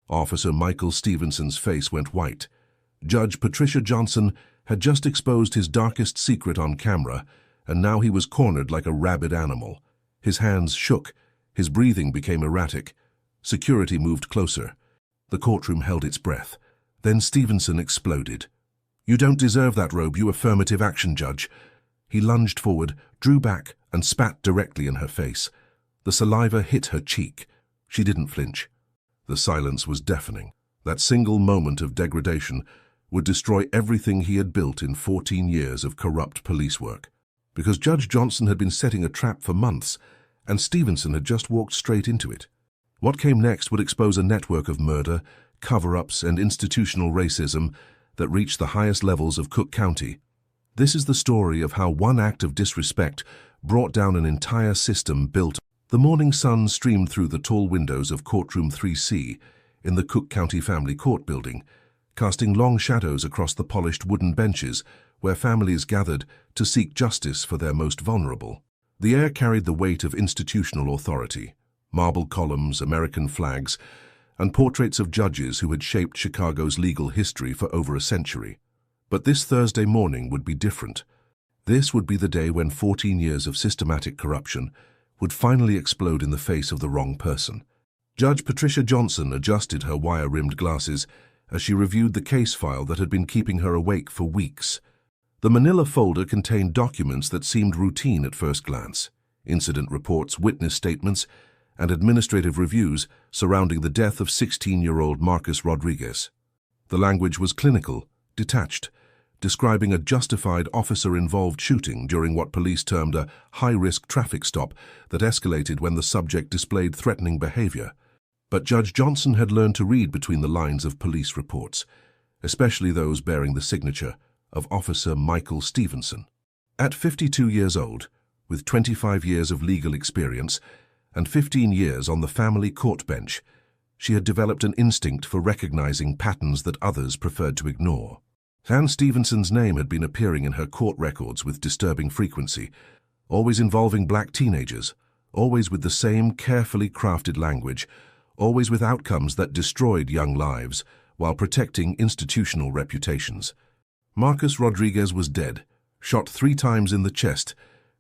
Officer Michael Stevenson's face went white. Judge Patricia Johnson had just exposed his darkest secret on camera, and now he was cornered like a rabid animal. His hands shook. His breathing became erratic. Security moved closer. The courtroom held its breath. Then Stevenson exploded. "You don't deserve that robe, you affirmative action judge." He lunged forward, drew back, and spat directly in her face. The saliva hit her cheek. She didn't flinch. The silence was deafening. That single moment of degradation would destroy everything he had built in 14 years of corrupt police work. Because Judge Johnson had been setting a trap for months, and Stevenson had just walked straight into it. What came next would expose a network of murder, cover-ups, and institutional racism that reached the highest levels of Cook County. This is the story of how one act of disrespect brought down an entire system built. The morning sun streamed through the tall windows of Courtroom 3C in the Cook County Family Court building, casting long shadows across the polished wooden benches where families gathered to seek justice for their most vulnerable. The air carried the weight of institutional authority, marble columns, American flags, and portraits of judges who had shaped Chicago's legal history for over a century. But this Thursday morning would be different. This would be the day when 14 years of systematic corruption would finally explode in the face of the wrong person. Judge Patricia Johnson adjusted her wire-rimmed glasses as she reviewed the case file that had been keeping her awake for weeks. The manila folder contained documents that seemed routine at first glance: incident reports, witness statements, and administrative reviews surrounding the death of 16-year-old Marcus Rodriguez. The language was clinical, detached, describing a justified officer-involved shooting during what police termed a high-risk traffic stop that escalated when the subject displayed threatening behavior. But Judge Johnson had learned to read between the lines of police reports, especially those bearing the signature of Officer Michael Stevenson. At 52 years old, with 25 years of legal experience and 15 years on the family court bench, she had developed an instinct for recognizing patterns that others preferred to ignore. Ann Stevenson's name had been appearing in her court records with disturbing frequency, always involving black teenagers, always with the same carefully crafted language, always with outcomes that destroyed young lives while protecting institutional reputations. Marcus Rodriguez was dead, shot 3 times in the chest,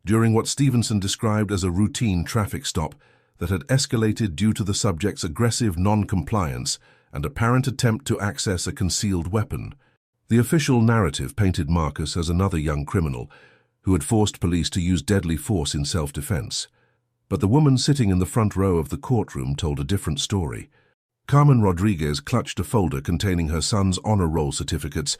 during what Stevenson described as a routine traffic stop that had escalated due to the subject's aggressive non-compliance and apparent attempt to access a concealed weapon. The official narrative painted Marcus as another young criminal who had forced police to use deadly force in self-defense. But the woman sitting in the front row of the courtroom told a different story. Carmen Rodriguez clutched a folder containing her son's honor roll certificates,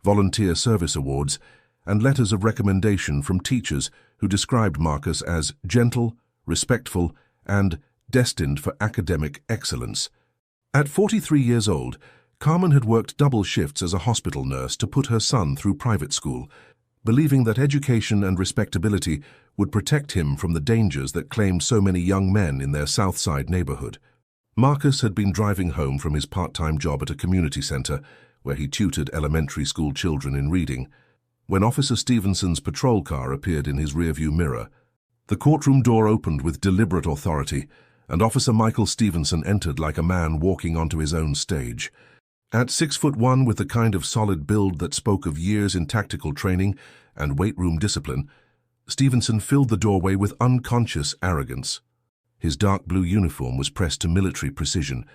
volunteer service awards, and letters of recommendation from teachers who described Marcus as gentle, respectful, and destined for academic excellence. At 43 years old, Carmen had worked double shifts as a hospital nurse to put her son through private school, believing that education and respectability would protect him from the dangers that claimed so many young men in their South Side neighborhood. Marcus had been driving home from his part-time job at a community center where he tutored elementary school children in reading, when Officer Stevenson's patrol car appeared in his rearview mirror. The courtroom door opened with deliberate authority, and Officer Michael Stevenson entered like a man walking onto his own stage. At 6'1", with the kind of solid build that spoke of years in tactical training and weight room discipline, Stevenson filled the doorway with unconscious arrogance. His dark blue uniform was pressed to military precision,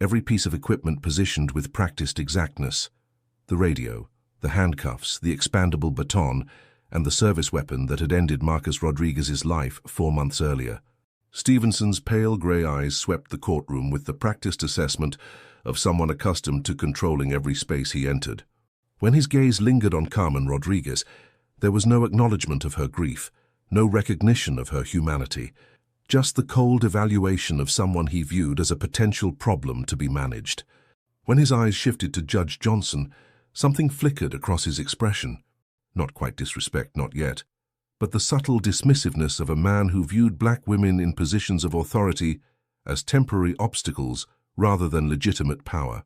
every piece of equipment positioned with practiced exactness. The radio, the handcuffs, the expandable baton, and the service weapon that had ended Marcus Rodriguez's life 4 months earlier. Stevenson's pale gray eyes swept the courtroom with the practiced assessment of someone accustomed to controlling every space he entered. When his gaze lingered on Carmen Rodriguez, there was no acknowledgement of her grief, no recognition of her humanity, just the cold evaluation of someone he viewed as a potential problem to be managed. When his eyes shifted to Judge Johnson, something flickered across his expression. Not quite disrespect, not yet, but the subtle dismissiveness of a man who viewed black women in positions of authority as temporary obstacles rather than legitimate power.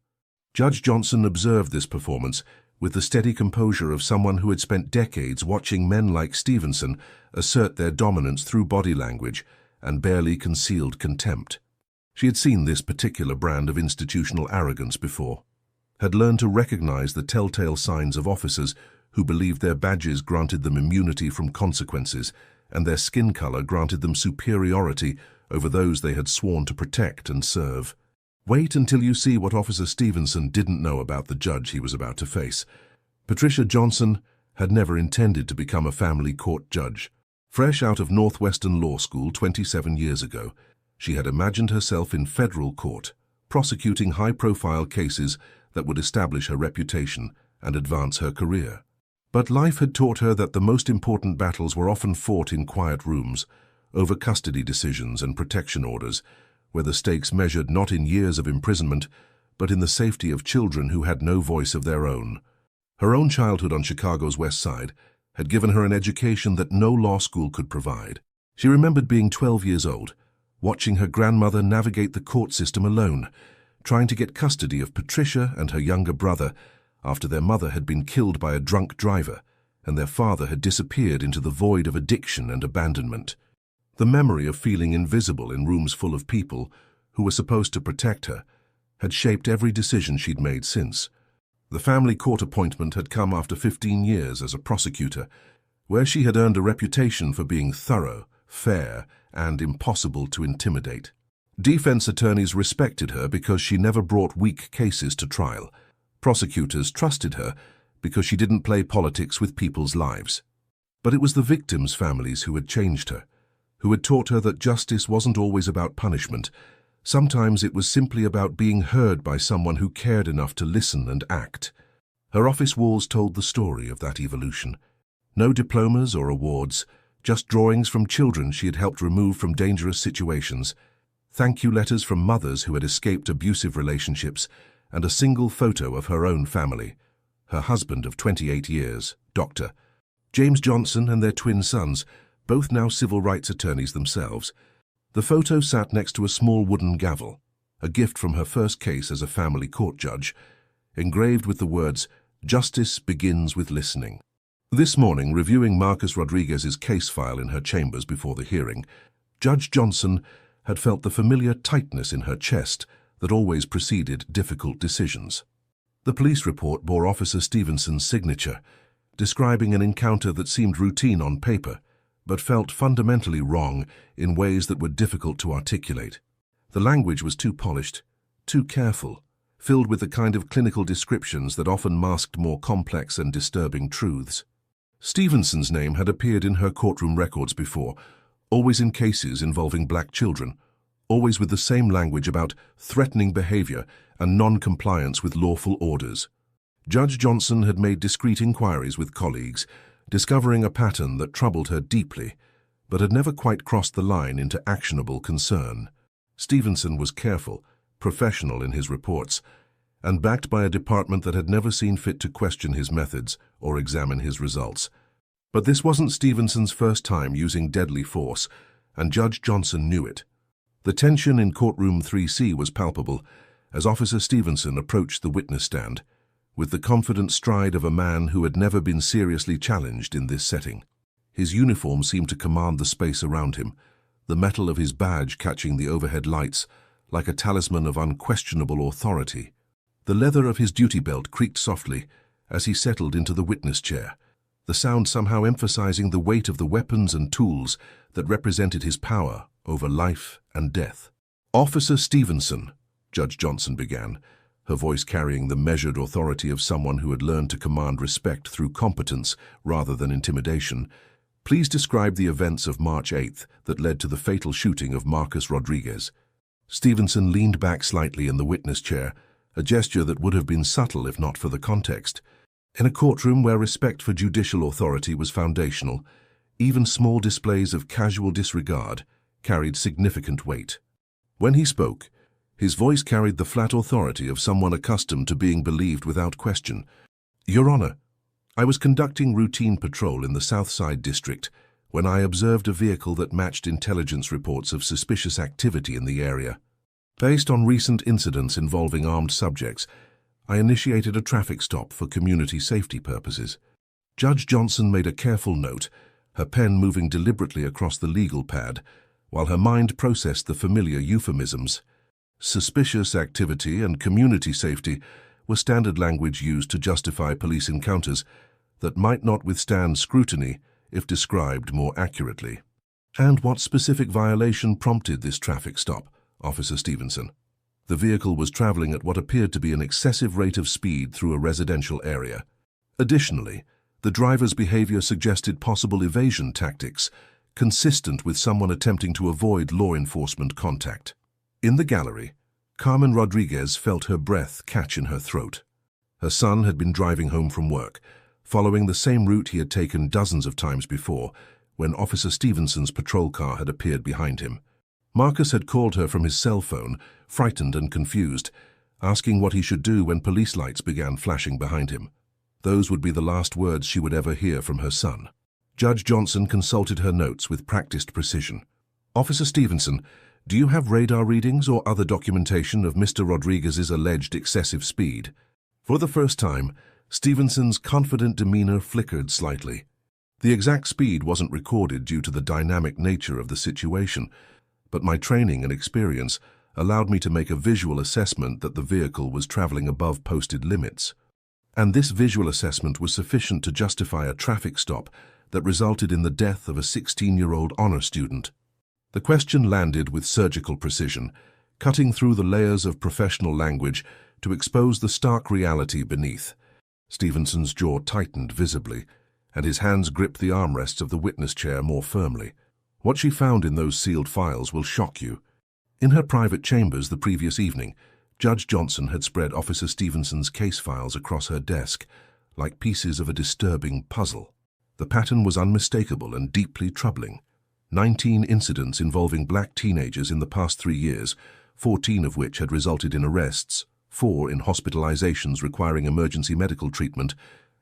Judge Johnson observed this performance with the steady composure of someone who had spent decades watching men like Stevenson assert their dominance through body language and barely concealed contempt. She had seen this particular brand of institutional arrogance before, had learned to recognize the telltale signs of officers who believed their badges granted them immunity from consequences and their skin color granted them superiority over those they had sworn to protect and serve. Wait until you see what Officer Stevenson didn't know about the judge he was about to face. Patricia Johnson had never intended to become a family court judge. Fresh out of Northwestern Law School 27 years ago, she had imagined herself in federal court, prosecuting high-profile cases that would establish her reputation and advance her career. But life had taught her that the most important battles were often fought in quiet rooms, over custody decisions and protection orders, where the stakes measured not in years of imprisonment, but in the safety of children who had no voice of their own. Her own childhood on Chicago's West Side had given her an education that no law school could provide. She remembered being 12 years old, watching her grandmother navigate the court system alone, trying to get custody of Patricia and her younger brother after their mother had been killed by a drunk driver and their father had disappeared into the void of addiction and abandonment. The memory of feeling invisible in rooms full of people who were supposed to protect her had shaped every decision she'd made since. The family court appointment had come after 15 years as a prosecutor, where she had earned a reputation for being thorough, fair, and impossible to intimidate. Defense attorneys respected her because she never brought weak cases to trial. Prosecutors trusted her because she didn't play politics with people's lives. But it was the victims' families who had changed her, who had taught her that justice wasn't always about punishment. Sometimes it was simply about being heard by someone who cared enough to listen and act. Her office walls told the story of that evolution. No diplomas or awards, just drawings from children she had helped remove from dangerous situations, thank you letters from mothers who had escaped abusive relationships, and a single photo of her own family, her husband of 28 years, Dr. James Johnson, and their twin sons, both now civil rights attorneys themselves. The photo sat next to a small wooden gavel, a gift from her first case as a family court judge, engraved with the words, "Justice begins with listening." This morning, reviewing Marcus Rodriguez's case file in her chambers before the hearing, Judge Johnson had felt the familiar tightness in her chest that always preceded difficult decisions. The police report bore Officer Stevenson's signature, describing an encounter that seemed routine on paper, but felt fundamentally wrong in ways that were difficult to articulate. The language was too polished, too careful, filled with the kind of clinical descriptions that often masked more complex and disturbing truths. Stevenson's name had appeared in her courtroom records before, always in cases involving black children, always with the same language about threatening behavior and non-compliance with lawful orders. Judge Johnson had made discreet inquiries with colleagues, discovering a pattern that troubled her deeply, but had never quite crossed the line into actionable concern. Stevenson was careful, professional in his reports, and backed by a department that had never seen fit to question his methods or examine his results. But this wasn't Stevenson's first time using deadly force, and Judge Johnson knew it. The tension in courtroom 3C was palpable as Officer Stevenson approached the witness stand, with the confident stride of a man who had never been seriously challenged in this setting. His uniform seemed to command the space around him, the metal of his badge catching the overhead lights like a talisman of unquestionable authority. The leather of his duty belt creaked softly as he settled into the witness chair, the sound somehow emphasizing the weight of the weapons and tools that represented his power over life and death. "Officer Stevenson," Judge Johnson began, her voice carrying the measured authority of someone who had learned to command respect through competence rather than intimidation, "please describe the events of March 8th that led to the fatal shooting of Marcus Rodriguez." Stevenson leaned back slightly in the witness chair, a gesture that would have been subtle if not for the context. In a courtroom where respect for judicial authority was foundational, even small displays of casual disregard carried significant weight. When he spoke, his voice carried the flat authority of someone accustomed to being believed without question. "Your Honor, I was conducting routine patrol in the South Side District when I observed a vehicle that matched intelligence reports of suspicious activity in the area. Based on recent incidents involving armed subjects, I initiated a traffic stop for community safety purposes." Judge Johnson made a careful note, her pen moving deliberately across the legal pad, while her mind processed the familiar euphemisms. Suspicious activity and community safety were standard language used to justify police encounters that might not withstand scrutiny if described more accurately. And what specific violation prompted this traffic stop, Officer Stevenson? The vehicle was traveling at what appeared to be an excessive rate of speed through a residential area. Additionally, the driver's behavior suggested possible evasion tactics, consistent with someone attempting to avoid law enforcement contact. In the gallery, Carmen Rodriguez felt her breath catch in her throat. Her son had been driving home from work, following the same route he had taken dozens of times before, when Officer Stevenson's patrol car had appeared behind him. Marcus had called her from his cell phone, frightened and confused, asking what he should do when police lights began flashing behind him. Those would be the last words she would ever hear from her son. Judge Johnson consulted her notes with practiced precision. "Officer Stevenson, do you have radar readings or other documentation of Mr. Rodriguez's alleged excessive speed?" For the first time, Stevenson's confident demeanor flickered slightly. The exact speed wasn't recorded due to the dynamic nature of the situation, but my training and experience allowed me to make a visual assessment that the vehicle was traveling above posted limits. And this visual assessment was sufficient to justify a traffic stop that resulted in the death of a 16-year-old honor student. The question landed with surgical precision, cutting through the layers of professional language to expose the stark reality beneath. Stevenson's jaw tightened visibly, and his hands gripped the armrests of the witness chair more firmly. What she found in those sealed files will shock you. In her private chambers the previous evening, Judge Johnson had spread Officer Stevenson's case files across her desk, like pieces of a disturbing puzzle. The pattern was unmistakable and deeply troubling. 19 incidents involving black teenagers in the past 3 years, 14 of which had resulted in arrests, 4 in hospitalizations requiring emergency medical treatment,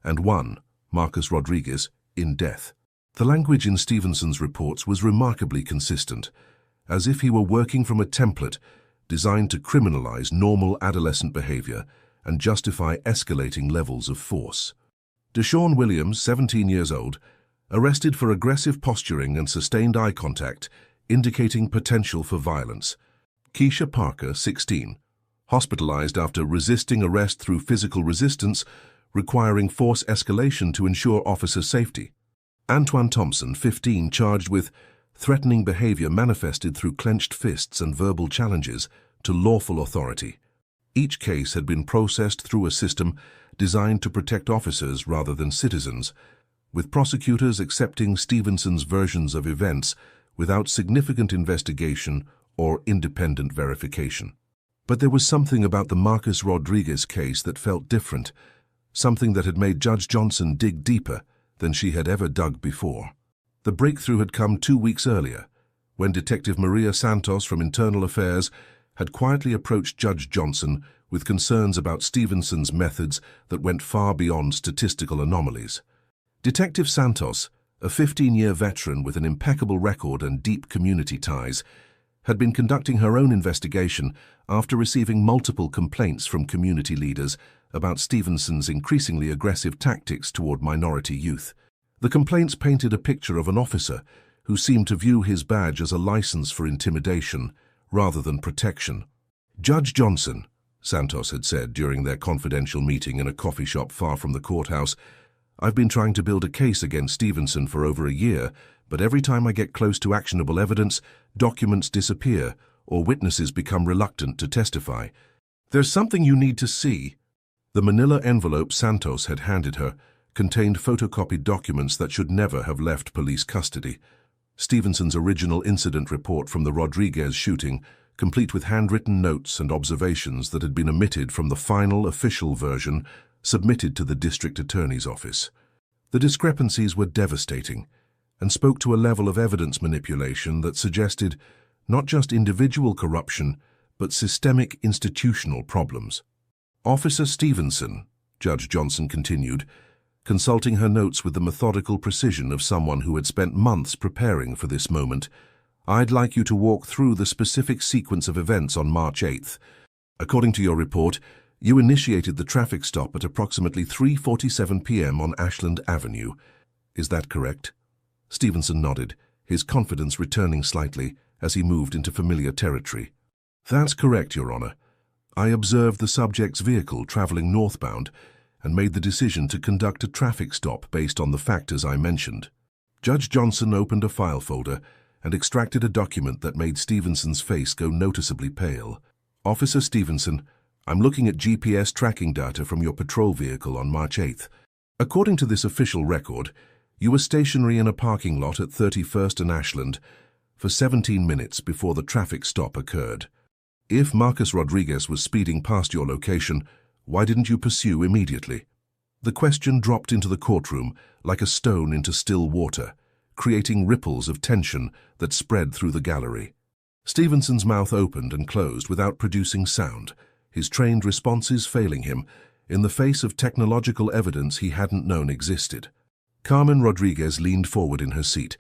and 1, Marcus Rodriguez, in death. The language in Stevenson's reports was remarkably consistent, as if he were working from a template designed to criminalize normal adolescent behavior and justify escalating levels of force. Deshaun Williams, 17 years old, arrested for aggressive posturing and sustained eye contact, indicating potential for violence. Keisha Parker, 16, hospitalized after resisting arrest through physical resistance, requiring force escalation to ensure officer safety. Antoine Thompson, 15, charged with threatening behavior manifested through clenched fists and verbal challenges to lawful authority. Each case had been processed through a system designed to protect officers rather than citizens, with prosecutors accepting Stevenson's versions of events without significant investigation or independent verification. But there was something about the Marcus Rodriguez case that felt different, something that had made Judge Johnson dig deeper than she had ever dug before. The breakthrough had come 2 weeks earlier, when Detective Maria Santos from Internal Affairs had quietly approached Judge Johnson with concerns about Stevenson's methods that went far beyond statistical anomalies. Detective Santos, a 15-year veteran with an impeccable record and deep community ties, had been conducting her own investigation after receiving multiple complaints from community leaders about Stevenson's increasingly aggressive tactics toward minority youth. The complaints painted a picture of an officer who seemed to view his badge as a license for intimidation rather than protection. "Judge Johnson," Santos had said during their confidential meeting in a coffee shop far from the courthouse, "I've been trying to build a case against Stevenson for over a year, but every time I get close to actionable evidence, documents disappear or witnesses become reluctant to testify. There's something you need to see." The manila envelope Santos had handed her contained photocopied documents that should never have left police custody. Stevenson's original incident report from the Rodriguez shooting, complete with handwritten notes and observations that had been omitted from the final official version submitted to the district attorney's office. The discrepancies were devastating and spoke to a level of evidence manipulation that suggested not just individual corruption, but systemic institutional problems. "Officer Stevenson," Judge Johnson continued, consulting her notes with the methodical precision of someone who had spent months preparing for this moment, "I'd like you to walk through the specific sequence of events on March 8th. According to your report, you initiated the traffic stop at approximately 3:47 p.m. on Ashland Avenue. Is that correct?" Stevenson nodded, his confidence returning slightly as he moved into familiar territory. That's correct, Your Honor. I observed the subject's vehicle traveling northbound and made the decision to conduct a traffic stop based on the factors I mentioned. Judge Johnson opened a file folder and extracted a document that made Stevenson's face go noticeably pale. Officer Stevenson, I'm looking at GPS tracking data from your patrol vehicle on March 8th. According to this official record, you were stationary in a parking lot at 31st and Ashland for 17 minutes before the traffic stop occurred. If Marcus Rodriguez was speeding past your location, why didn't you pursue immediately? The question dropped into the courtroom like a stone into still water, creating ripples of tension that spread through the gallery. Stevenson's mouth opened and closed without producing sound, his trained responses failing him in the face of technological evidence he hadn't known existed. Carmen Rodriguez leaned forward in her seat,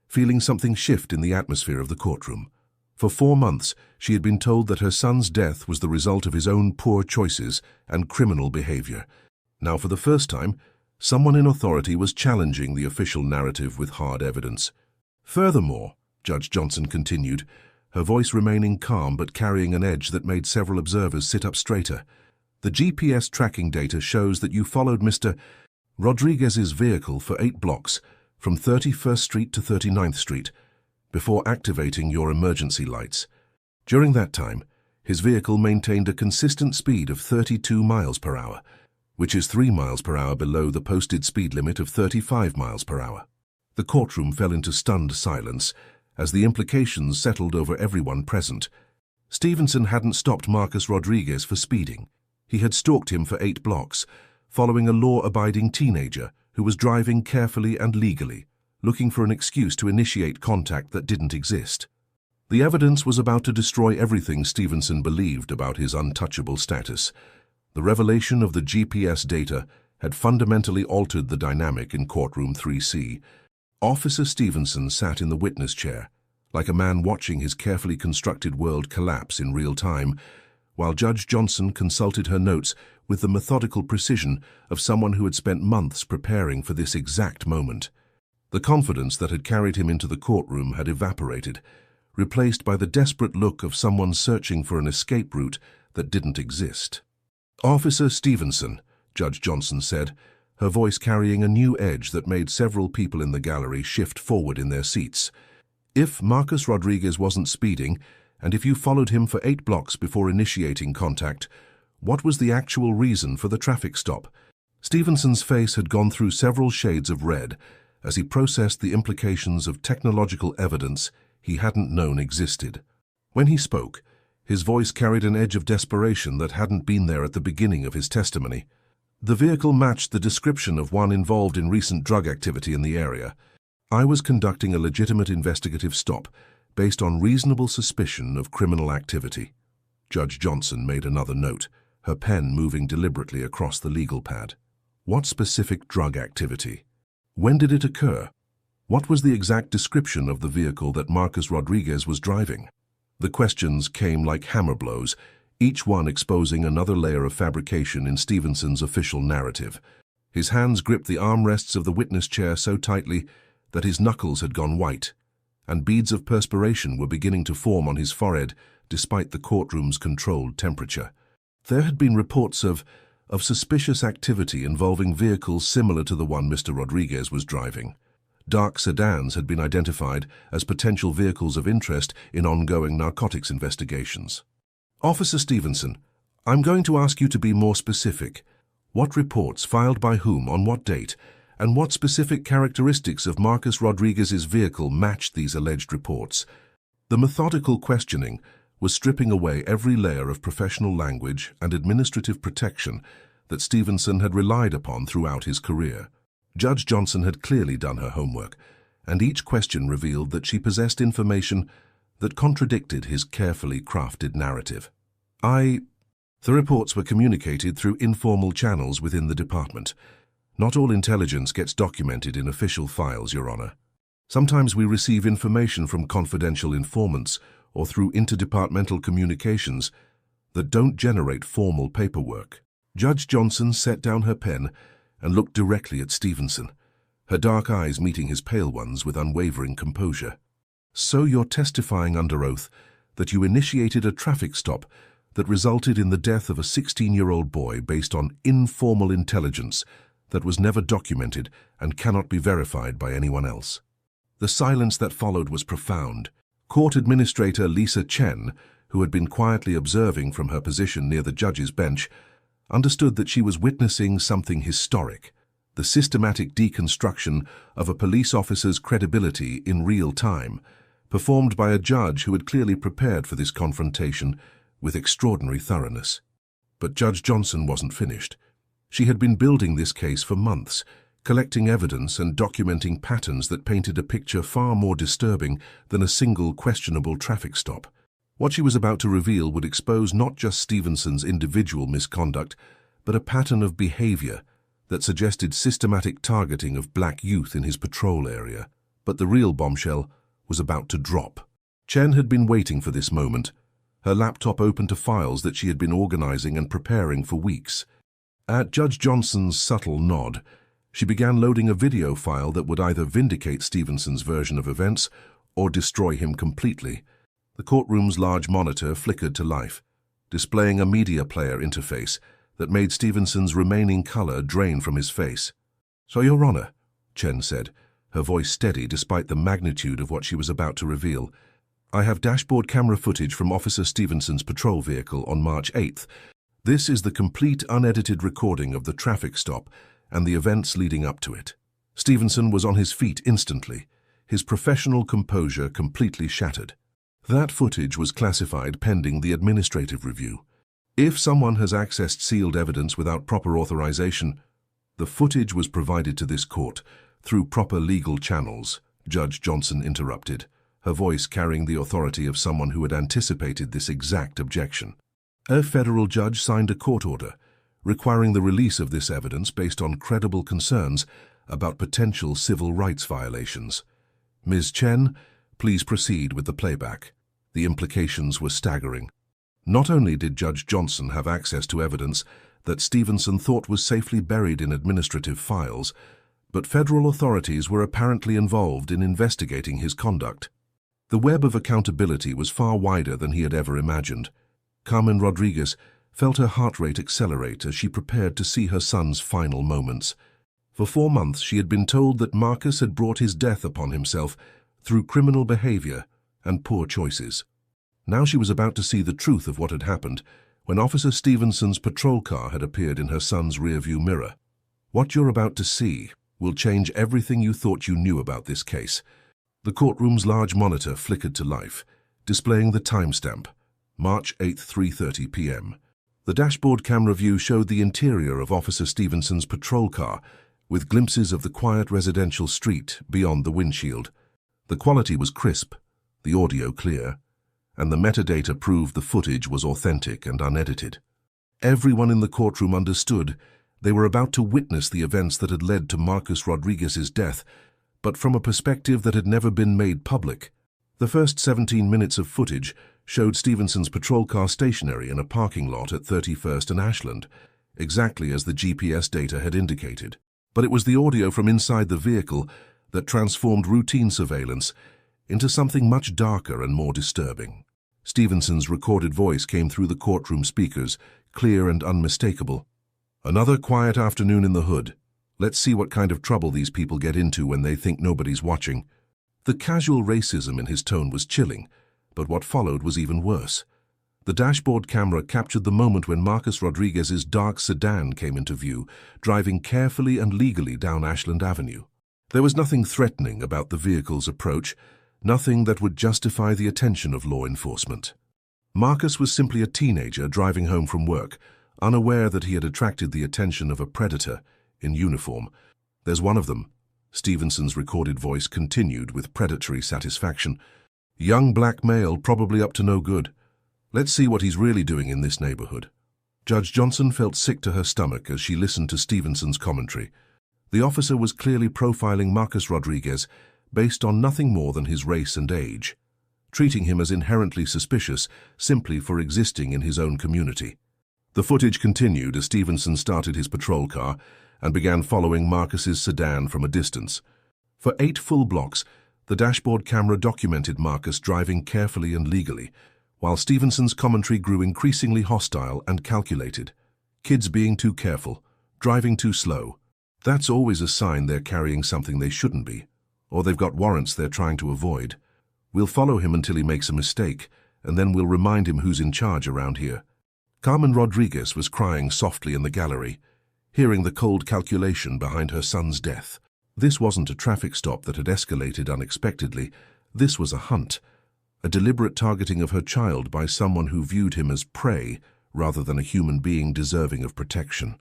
feeling something shift in the atmosphere of the courtroom. For 4 months, she had been told that her son's death was the result of his own poor choices and criminal behavior. Now, for the first time, someone in authority was challenging the official narrative with hard evidence. Furthermore, Judge Johnson continued, her voice remaining calm but carrying an edge that made several observers sit up straighter, the GPS tracking data shows that you followed Mr. Rodriguez's vehicle for 8 blocks from 31st Street to 39th Street before activating your emergency lights. During that time, his vehicle maintained a consistent speed of 32 miles per hour, which is 3 miles per hour below the posted speed limit of 35 miles per hour. The courtroom fell into stunned silence as the implications settled over everyone present. Stevenson hadn't stopped Marcus Rodriguez for speeding. He had stalked him for 8 blocks, following a law-abiding teenager who was driving carefully and legally, looking for an excuse to initiate contact that didn't exist. The evidence was about to destroy everything Stevenson believed about his untouchable status. The revelation of the GPS data had fundamentally altered the dynamic in courtroom 3C. Officer Stevenson sat in the witness chair, like a man watching his carefully constructed world collapse in real time, while Judge Johnson consulted her notes with the methodical precision of someone who had spent months preparing for this exact moment. The confidence that had carried him into the courtroom had evaporated, replaced by the desperate look of someone searching for an escape route that didn't exist. Officer Stevenson, Judge Johnson said, her voice carrying a new edge that made several people in the gallery shift forward in their seats. If Marcus Rodriguez wasn't speeding, and if you followed him for 8 blocks before initiating contact, what was the actual reason for the traffic stop? Stevenson's face had gone through several shades of red as he processed the implications of technological evidence he hadn't known existed. When he spoke, his voice carried an edge of desperation that hadn't been there at the beginning of his testimony. The vehicle matched the description of one involved in recent drug activity in the area. I was conducting a legitimate investigative stop based on reasonable suspicion of criminal activity. Judge Johnson made another note, her pen moving deliberately across the legal pad. What specific drug activity? When did it occur? What was the exact description of the vehicle that Marcus Rodriguez was driving? The questions came like hammer blows, each one exposing another layer of fabrication in Stevenson's official narrative. His hands gripped the armrests of the witness chair so tightly that his knuckles had gone white, and beads of perspiration were beginning to form on his forehead despite the courtroom's controlled temperature. There had been reports of suspicious activity involving vehicles similar to the one Mr. Rodriguez was driving. Dark sedans had been identified as potential vehicles of interest in ongoing narcotics investigations. Officer Stevenson, I'm going to ask you to be more specific. What reports, filed by whom, on what date, and what specific characteristics of Marcus Rodriguez's vehicle matched these alleged reports? The methodical questioning was stripping away every layer of professional language and administrative protection that Stevenson had relied upon throughout his career. Judge Johnson had clearly done her homework, and each question revealed that she possessed information that contradicted his carefully crafted narrative. The reports were communicated through informal channels within the department. Not all intelligence gets documented in official files, Your Honor. Sometimes we receive information from confidential informants or through interdepartmental communications that don't generate formal paperwork. Judge Johnson set down her pen and looked directly at Stevenson, her dark eyes meeting his pale ones with unwavering composure. So you're testifying under oath that you initiated a traffic stop that resulted in the death of a 16-year-old boy based on informal intelligence that was never documented and cannot be verified by anyone else. The silence that followed was profound. Court Administrator Lisa Chen, who had been quietly observing from her position near the judge's bench, understood that she was witnessing something historic, the systematic deconstruction of a police officer's credibility in real time, performed by a judge who had clearly prepared for this confrontation with extraordinary thoroughness. But Judge Johnson wasn't finished. She had been building this case for months, collecting evidence and documenting patterns that painted a picture far more disturbing than a single questionable traffic stop. What she was about to reveal would expose not just Stevenson's individual misconduct, but a pattern of behavior that suggested systematic targeting of black youth in his patrol area. But the real bombshell was about to drop. Chen had been waiting for this moment, her laptop open to files that she had been organizing and preparing for weeks. At Judge Johnson's subtle nod, she began loading a video file that would either vindicate Stevenson's version of events or destroy him completely. The courtroom's large monitor flickered to life, displaying a media player interface that made Stevenson's remaining color drain from his face. "So, Your Honor," Chen said, her voice steady despite the magnitude of what she was about to reveal, "I have dashboard camera footage from Officer Stevenson's patrol vehicle on March 8th. This is the complete unedited recording of the traffic stop and the events leading up to it." Stevenson was on his feet instantly, his professional composure completely shattered. That footage was classified pending the administrative review. If someone has accessed sealed evidence without proper authorization, the footage was provided to this court through proper legal channels, Judge Johnson interrupted, her voice carrying the authority of someone who had anticipated this exact objection. A federal judge signed a court order requiring the release of this evidence based on credible concerns about potential civil rights violations. Ms. Chen, please proceed with the playback. The implications were staggering. Not only did Judge Johnson have access to evidence that Stevenson thought was safely buried in administrative files, but federal authorities were apparently involved in investigating his conduct. The web of accountability was far wider than he had ever imagined. Carmen Rodriguez felt her heart rate accelerate as she prepared to see her son's final moments. For 4 months she had been told that Marcus had brought his death upon himself through criminal behavior and poor choices. Now she was about to see the truth of what had happened when Officer Stevenson's patrol car had appeared in her son's rearview mirror. What you're about to see will change everything you thought you knew about this case. The courtroom's large monitor flickered to life, displaying the timestamp, March 8, 3:30 p.m. The dashboard camera view showed the interior of Officer Stevenson's patrol car, with glimpses of the quiet residential street beyond the windshield. The quality was crisp, the audio clear, and the metadata proved the footage was authentic and unedited. Everyone in the courtroom understood they were about to witness the events that had led to Marcus Rodriguez's death, but from a perspective that had never been made public. The first 17 minutes of footage showed Stevenson's patrol car stationary in a parking lot at 31st and Ashland, exactly as the GPS data had indicated. But it was the audio from inside the vehicle that transformed routine surveillance into something much darker and more disturbing. Stevenson's recorded voice came through the courtroom speakers, clear and unmistakable. "Another quiet afternoon in the hood. Let's see what kind of trouble these people get into when they think nobody's watching." The casual racism in his tone was chilling, but what followed was even worse. The dashboard camera captured the moment when Marcus Rodriguez's dark sedan came into view, driving carefully and legally down Ashland Avenue. There was nothing threatening about the vehicle's approach, nothing that would justify the attention of law enforcement. Marcus was simply a teenager driving home from work, unaware that he had attracted the attention of a predator in uniform. "There's one of them," Stevenson's recorded voice continued with predatory satisfaction. "Young black male, probably up to no good. Let's see what he's really doing in this neighborhood." Judge Johnson felt sick to her stomach as she listened to Stevenson's commentary. The officer was clearly profiling Marcus Rodriguez based on nothing more than his race and age, treating him as inherently suspicious simply for existing in his own community. The footage continued as Stevenson started his patrol car and began following Marcus's sedan from a distance. For 8 full blocks, the dashboard camera documented Marcus driving carefully and legally, while Stevenson's commentary grew increasingly hostile and calculated. Kids being too careful, driving too slow. That's always a sign they're carrying something they shouldn't be, or they've got warrants they're trying to avoid. We'll follow him until he makes a mistake, and then we'll remind him who's in charge around here. Carmen Rodriguez was crying softly in the gallery, hearing the cold calculation behind her son's death. This wasn't a traffic stop that had escalated unexpectedly. This was a hunt, a deliberate targeting of her child by someone who viewed him as prey rather than a human being deserving of protection.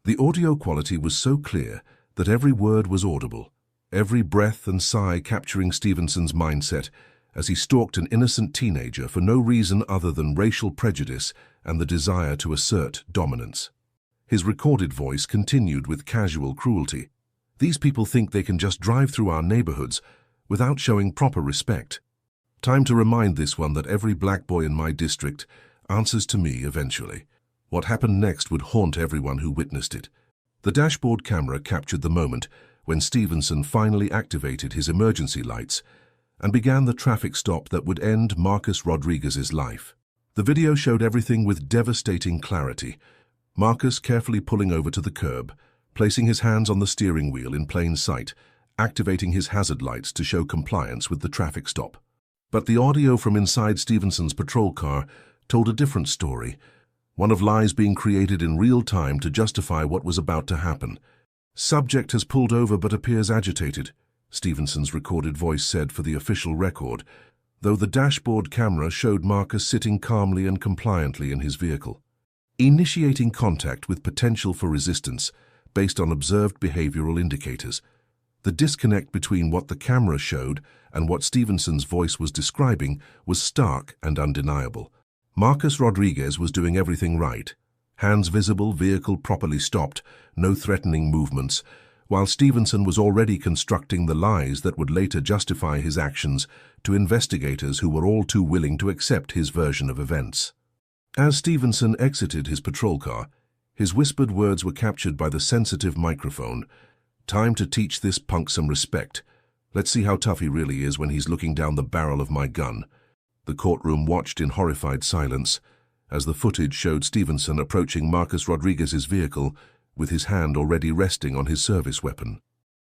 The audio quality was so clear that every word was audible, every breath and sigh capturing Stevenson's mindset as he stalked an innocent teenager for no reason other than racial prejudice and the desire to assert dominance. His recorded voice continued with casual cruelty. These people think they can just drive through our neighborhoods without showing proper respect. Time to remind this one that every black boy in my district answers to me eventually. What happened next would haunt everyone who witnessed it. The dashboard camera captured the moment when Stevenson finally activated his emergency lights and began the traffic stop that would end Marcus Rodriguez's life. The video showed everything with devastating clarity. Marcus carefully pulling over to the curb, placing his hands on the steering wheel in plain sight, activating his hazard lights to show compliance with the traffic stop. But the audio from inside Stevenson's patrol car told a different story, one of lies being created in real time to justify what was about to happen. "Subject has pulled over but appears agitated," Stevenson's recorded voice said for the official record, though the dashboard camera showed Marcus sitting calmly and compliantly in his vehicle. Initiating contact with potential for resistance based on observed behavioral indicators. The disconnect between what the camera showed and what Stevenson's voice was describing was stark and undeniable. Marcus Rodriguez was doing everything right. Hands visible, vehicle properly stopped, no threatening movements, while Stevenson was already constructing the lies that would later justify his actions to investigators who were all too willing to accept his version of events. As Stevenson exited his patrol car, his whispered words were captured by the sensitive microphone. "Time to teach this punk some respect. Let's see how tough he really is when he's looking down the barrel of my gun." The courtroom watched in horrified silence as the footage showed Stevenson approaching Marcus Rodriguez's vehicle with his hand already resting on his service weapon.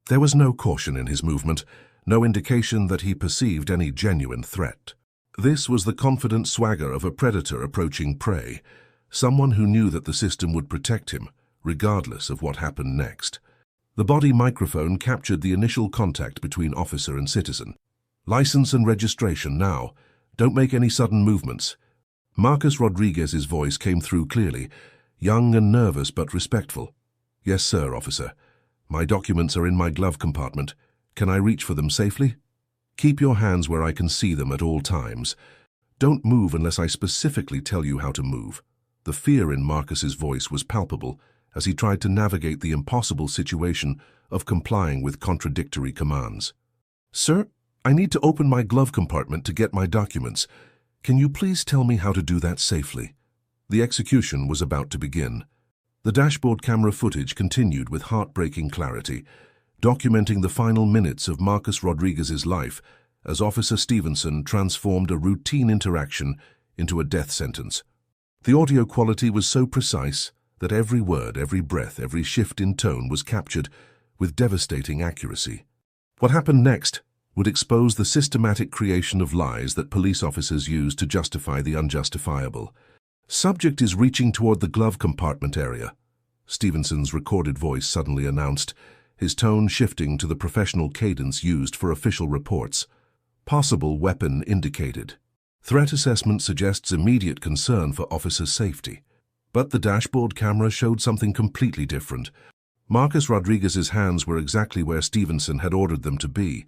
There was no caution in his movement, no indication that he perceived any genuine threat. This was the confident swagger of a predator approaching prey, someone who knew that the system would protect him, regardless of what happened next. The body microphone captured the initial contact between officer and citizen. "License and registration now. Don't make any sudden movements." Marcus Rodriguez's voice came through clearly, young and nervous but respectful. "Yes, sir, officer. My documents are in my glove compartment. Can I reach for them safely?" "Keep your hands where I can see them at all times. Don't move unless I specifically tell you how to move." The fear in Marcus's voice was palpable as he tried to navigate the impossible situation of complying with contradictory commands. "Sir, I need to open my glove compartment to get my documents. Can you please tell me how to do that safely?" The execution was about to begin. The dashboard camera footage continued with heartbreaking clarity, documenting the final minutes of Marcus Rodriguez's life as Officer Stevenson transformed a routine interaction into a death sentence. The audio quality was so precise that every word, every breath, every shift in tone was captured with devastating accuracy. What happened next would expose the systematic creation of lies that police officers use to justify the unjustifiable. "Subject is reaching toward the glove compartment area," Stevenson's recorded voice suddenly announced, his tone shifting to the professional cadence used for official reports. "Possible weapon indicated. Threat assessment suggests immediate concern for officer safety." But the dashboard camera showed something completely different. Marcus Rodriguez's hands were exactly where Stevenson had ordered them to be,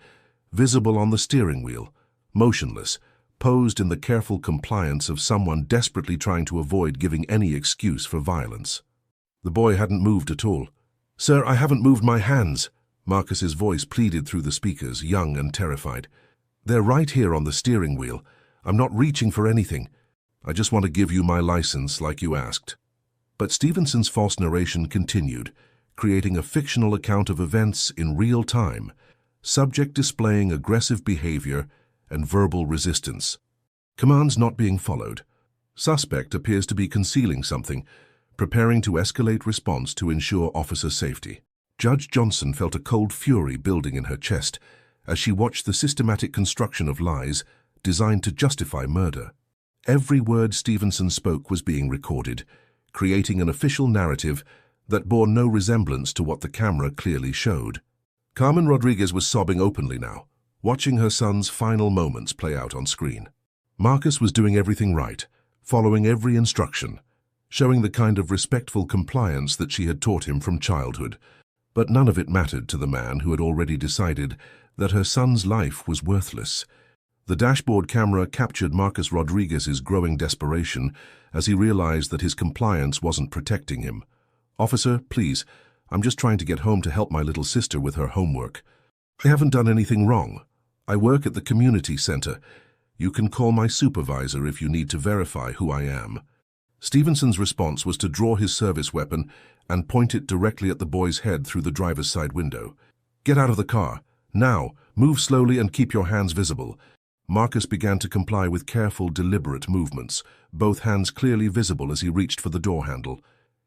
visible on the steering wheel, motionless, posed in the careful compliance of someone desperately trying to avoid giving any excuse for violence. The boy hadn't moved at all. "Sir, I haven't moved my hands," Marcus's voice pleaded through the speakers, young and terrified. "They're right here on the steering wheel. I'm not reaching for anything. I just want to give you my license like you asked." But Stevenson's false narration continued, creating a fictional account of events in real time, subject displaying aggressive behavior and verbal resistance. Commands not being followed. Suspect appears to be concealing something, preparing to escalate response to ensure officer safety. Judge Johnson felt a cold fury building in her chest as she watched the systematic construction of lies designed to justify murder. Every word Stevenson spoke was being recorded, creating an official narrative that bore no resemblance to what the camera clearly showed. Carmen Rodriguez was sobbing openly now, watching her son's final moments play out on screen. Marcus was doing everything right, following every instruction, showing the kind of respectful compliance that she had taught him from childhood. But none of it mattered to the man who had already decided that her son's life was worthless. The dashboard camera captured Marcus Rodriguez's growing desperation as he realized that his compliance wasn't protecting him. "Officer, please, I'm just trying to get home to help my little sister with her homework. I haven't done anything wrong. I work at the community center. You can call my supervisor if you need to verify who I am." Stevenson's response was to draw his service weapon and point it directly at the boy's head through the driver's side window. "Get out of the car. Now, move slowly and keep your hands visible." Marcus began to comply with careful, deliberate movements, both hands clearly visible as he reached for the door handle.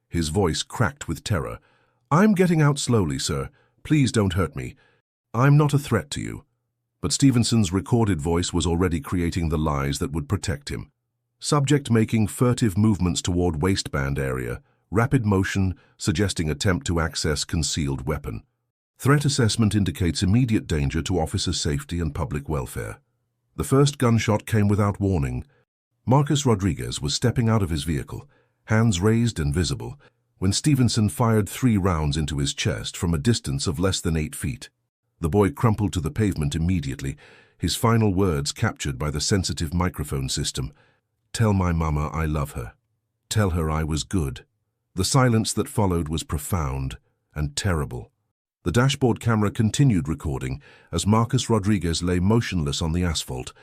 His voice cracked with terror. "I'm getting out slowly, sir. Please don't hurt me. I'm not a threat to you." But Stevenson's recorded voice was already creating the lies that would protect him. Subject making furtive movements toward waistband area, rapid motion suggesting attempt to access concealed weapon. Threat assessment indicates immediate danger to officer safety and public welfare. The first gunshot came without warning. Marcus Rodriguez was stepping out of his vehicle, hands raised and visible, when Stevenson fired 3 rounds into his chest from a distance of less than 8 feet. The boy crumpled to the pavement immediately, his final words captured by the sensitive microphone system. "Tell my mama I love her. Tell her I was good." The silence that followed was profound and terrible. The dashboard camera continued recording as Marcus Rodriguez lay motionless on the asphalt,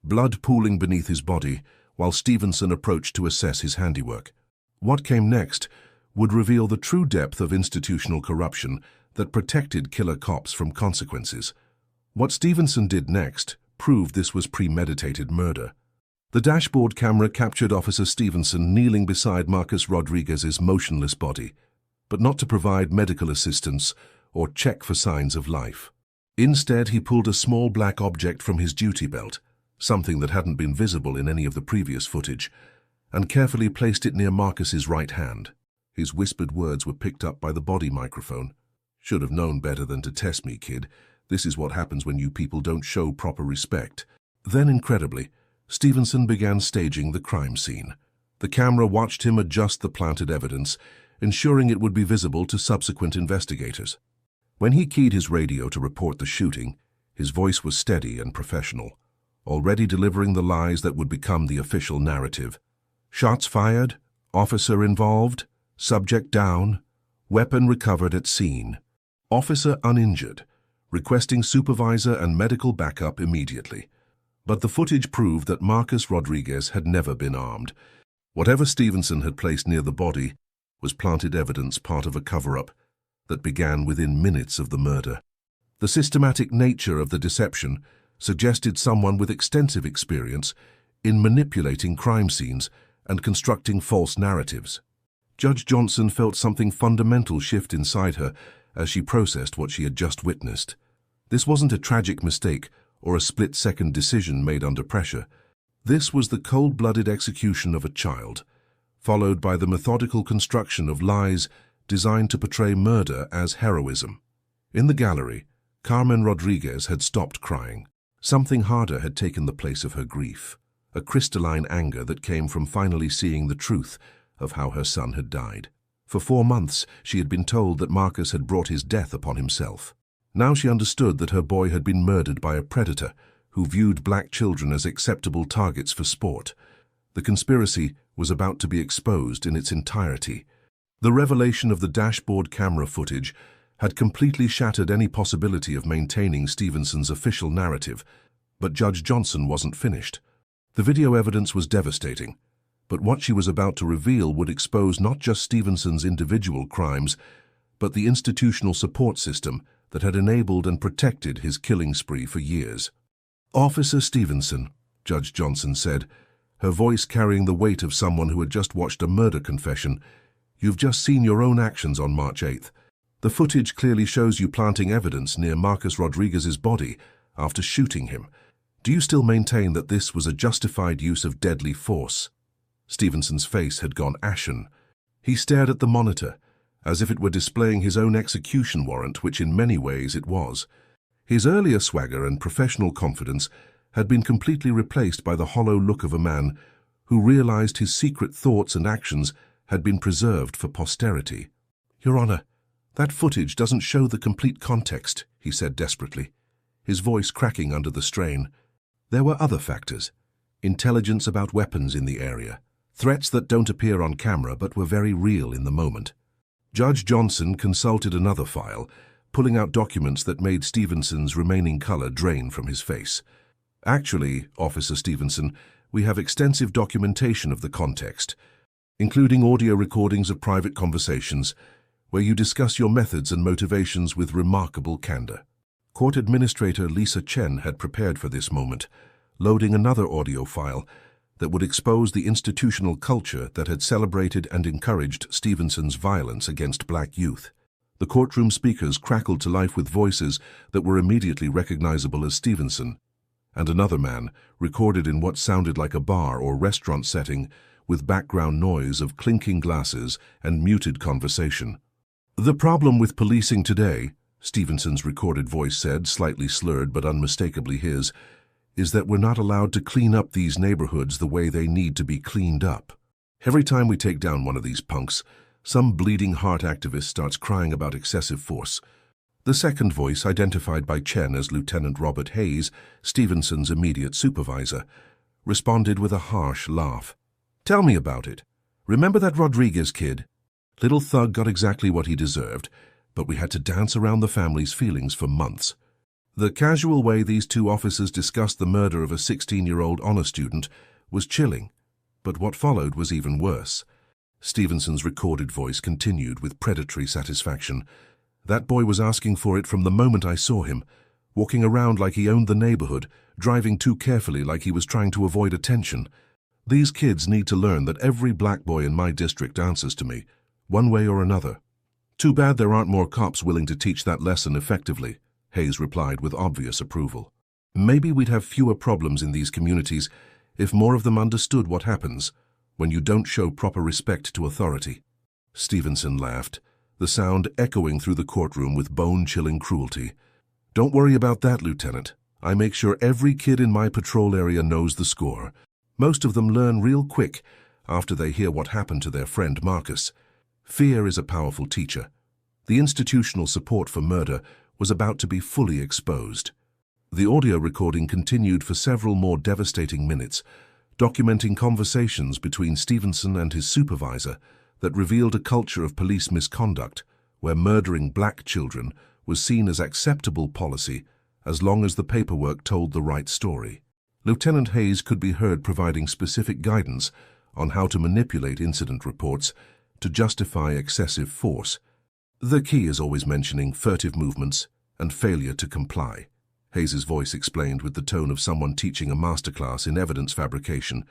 blood pooling beneath his body, while Stevenson approached to assess his handiwork. What came next would reveal the true depth of institutional corruption that protected killer cops from consequences. What Stevenson did next proved this was premeditated murder. The dashboard camera captured Officer Stevenson kneeling beside Marcus Rodriguez's motionless body, but not to provide medical assistance or check for signs of life. Instead, he pulled a small black object from his duty belt, something that hadn't been visible in any of the previous footage, and carefully placed it near Marcus's right hand. His whispered words were picked up by the body microphone. "Should have known better than to test me, kid. This is what happens when you people don't show proper respect." Then, incredibly, Stevenson began staging the crime scene. The camera watched him adjust the planted evidence, ensuring it would be visible to subsequent investigators. When he keyed his radio to report the shooting, his voice was steady and professional, already delivering the lies that would become the official narrative. "Shots fired, officer involved, subject down, weapon recovered at scene, officer uninjured, requesting supervisor and medical backup immediately." But the footage proved that Marcus Rodriguez had never been armed. Whatever Stevenson had placed near the body was planted evidence, part of a cover-up that began within minutes of the murder. The systematic nature of the deception suggested someone with extensive experience in manipulating crime scenes and constructing false narratives. Judge Johnson felt something fundamental shift inside her as she processed what she had just witnessed. This wasn't a tragic mistake or a split-second decision made under pressure. This was the cold-blooded execution of a child, followed by the methodical construction of lies designed to portray murder as heroism. In the gallery, Carmen Rodriguez had stopped crying. Something harder had taken the place of her grief, a crystalline anger that came from finally seeing the truth of how her son had died. For 4 months, she had been told that Marcus had brought his death upon himself. Now she understood that her boy had been murdered by a predator who viewed black children as acceptable targets for sport. The conspiracy was about to be exposed in its entirety. The revelation of the dashboard camera footage had completely shattered any possibility of maintaining Stevenson's official narrative, but Judge Johnson wasn't finished. The video evidence was devastating, but what she was about to reveal would expose not just Stevenson's individual crimes, but the institutional support system that had enabled and protected his killing spree for years. "Officer Stevenson," Judge Johnson said, her voice carrying the weight of someone who had just watched a murder confession. "You've just seen your own actions on March 8th. The footage clearly shows you planting evidence near Marcus Rodriguez's body after shooting him. Do you still maintain that this was a justified use of deadly force?" Stevenson's face had gone ashen. He stared at the monitor, as if it were displaying his own execution warrant, which in many ways it was. His earlier swagger and professional confidence had been completely replaced by the hollow look of a man who realized his secret thoughts and actions had been preserved for posterity. "Your Honor, that footage doesn't show the complete context," he said desperately, his voice cracking under the strain. "There were other factors. Intelligence about weapons in the area. Threats that don't appear on camera but were very real in the moment." Judge Johnson consulted another file, pulling out documents that made Stevenson's remaining color drain from his face. "Actually, Officer Stevenson, we have extensive documentation of the context, including audio recordings of private conversations, where you discuss your methods and motivations with remarkable candor." Court Administrator Lisa Chen had prepared for this moment, loading another audio file that would expose the institutional culture that had celebrated and encouraged Stevenson's violence against black youth. The courtroom speakers crackled to life with voices that were immediately recognizable as Stevenson, and another man, recorded in what sounded like a bar or restaurant setting, with background noise of clinking glasses and muted conversation. "The problem with policing today," Stevenson's recorded voice said, slightly slurred but unmistakably his, "is that we're not allowed to clean up these neighborhoods the way they need to be cleaned up. Every time we take down one of these punks, some bleeding heart activist starts crying about excessive force." The second voice, identified by Chen as Lieutenant Robert Hayes, Stevenson's immediate supervisor, responded with a harsh laugh. "Tell me about it. Remember that Rodriguez kid? Little thug got exactly what he deserved, but we had to dance around the family's feelings for months." The casual way these two officers discussed the murder of a 16-year-old honor student was chilling, but what followed was even worse. Stevenson's recorded voice continued with predatory satisfaction. "That boy was asking for it from the moment I saw him, walking around like he owned the neighborhood, driving too carefully like he was trying to avoid attention. These kids need to learn that every black boy in my district answers to me, one way or another." "Too bad there aren't more cops willing to teach that lesson effectively," Hayes replied with obvious approval. "Maybe we'd have fewer problems in these communities if more of them understood what happens when you don't show proper respect to authority." Stevenson laughed, the sound echoing through the courtroom with bone-chilling cruelty. "Don't worry about that, Lieutenant. I make sure every kid in my patrol area knows the score. Most of them learn real quick after they hear what happened to their friend Marcus. Fear is a powerful teacher. The institutional support for murder was about to be fully exposed." The audio recording continued for several more devastating minutes, documenting conversations between Stevenson and his supervisor that revealed a culture of police misconduct where murdering black children was seen as acceptable policy as long as the paperwork told the right story. Lieutenant Hayes could be heard providing specific guidance on how to manipulate incident reports to justify excessive force. "The key is always mentioning furtive movements and failure to comply," Hayes's voice explained with the tone of someone teaching a masterclass in evidence fabrication.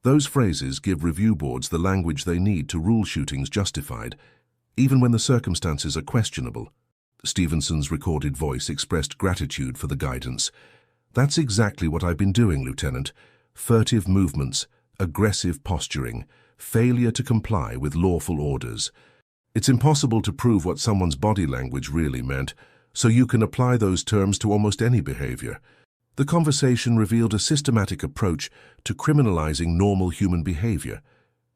"Those phrases give review boards the language they need to rule shootings justified, even when the circumstances are questionable." Stevenson's recorded voice expressed gratitude for the guidance. "That's exactly what I've been doing, Lieutenant. Furtive movements, aggressive posturing, failure to comply with lawful orders. It's impossible to prove what someone's body language really meant, so you can apply those terms to almost any behavior." The conversation revealed a systematic approach to criminalizing normal human behavior,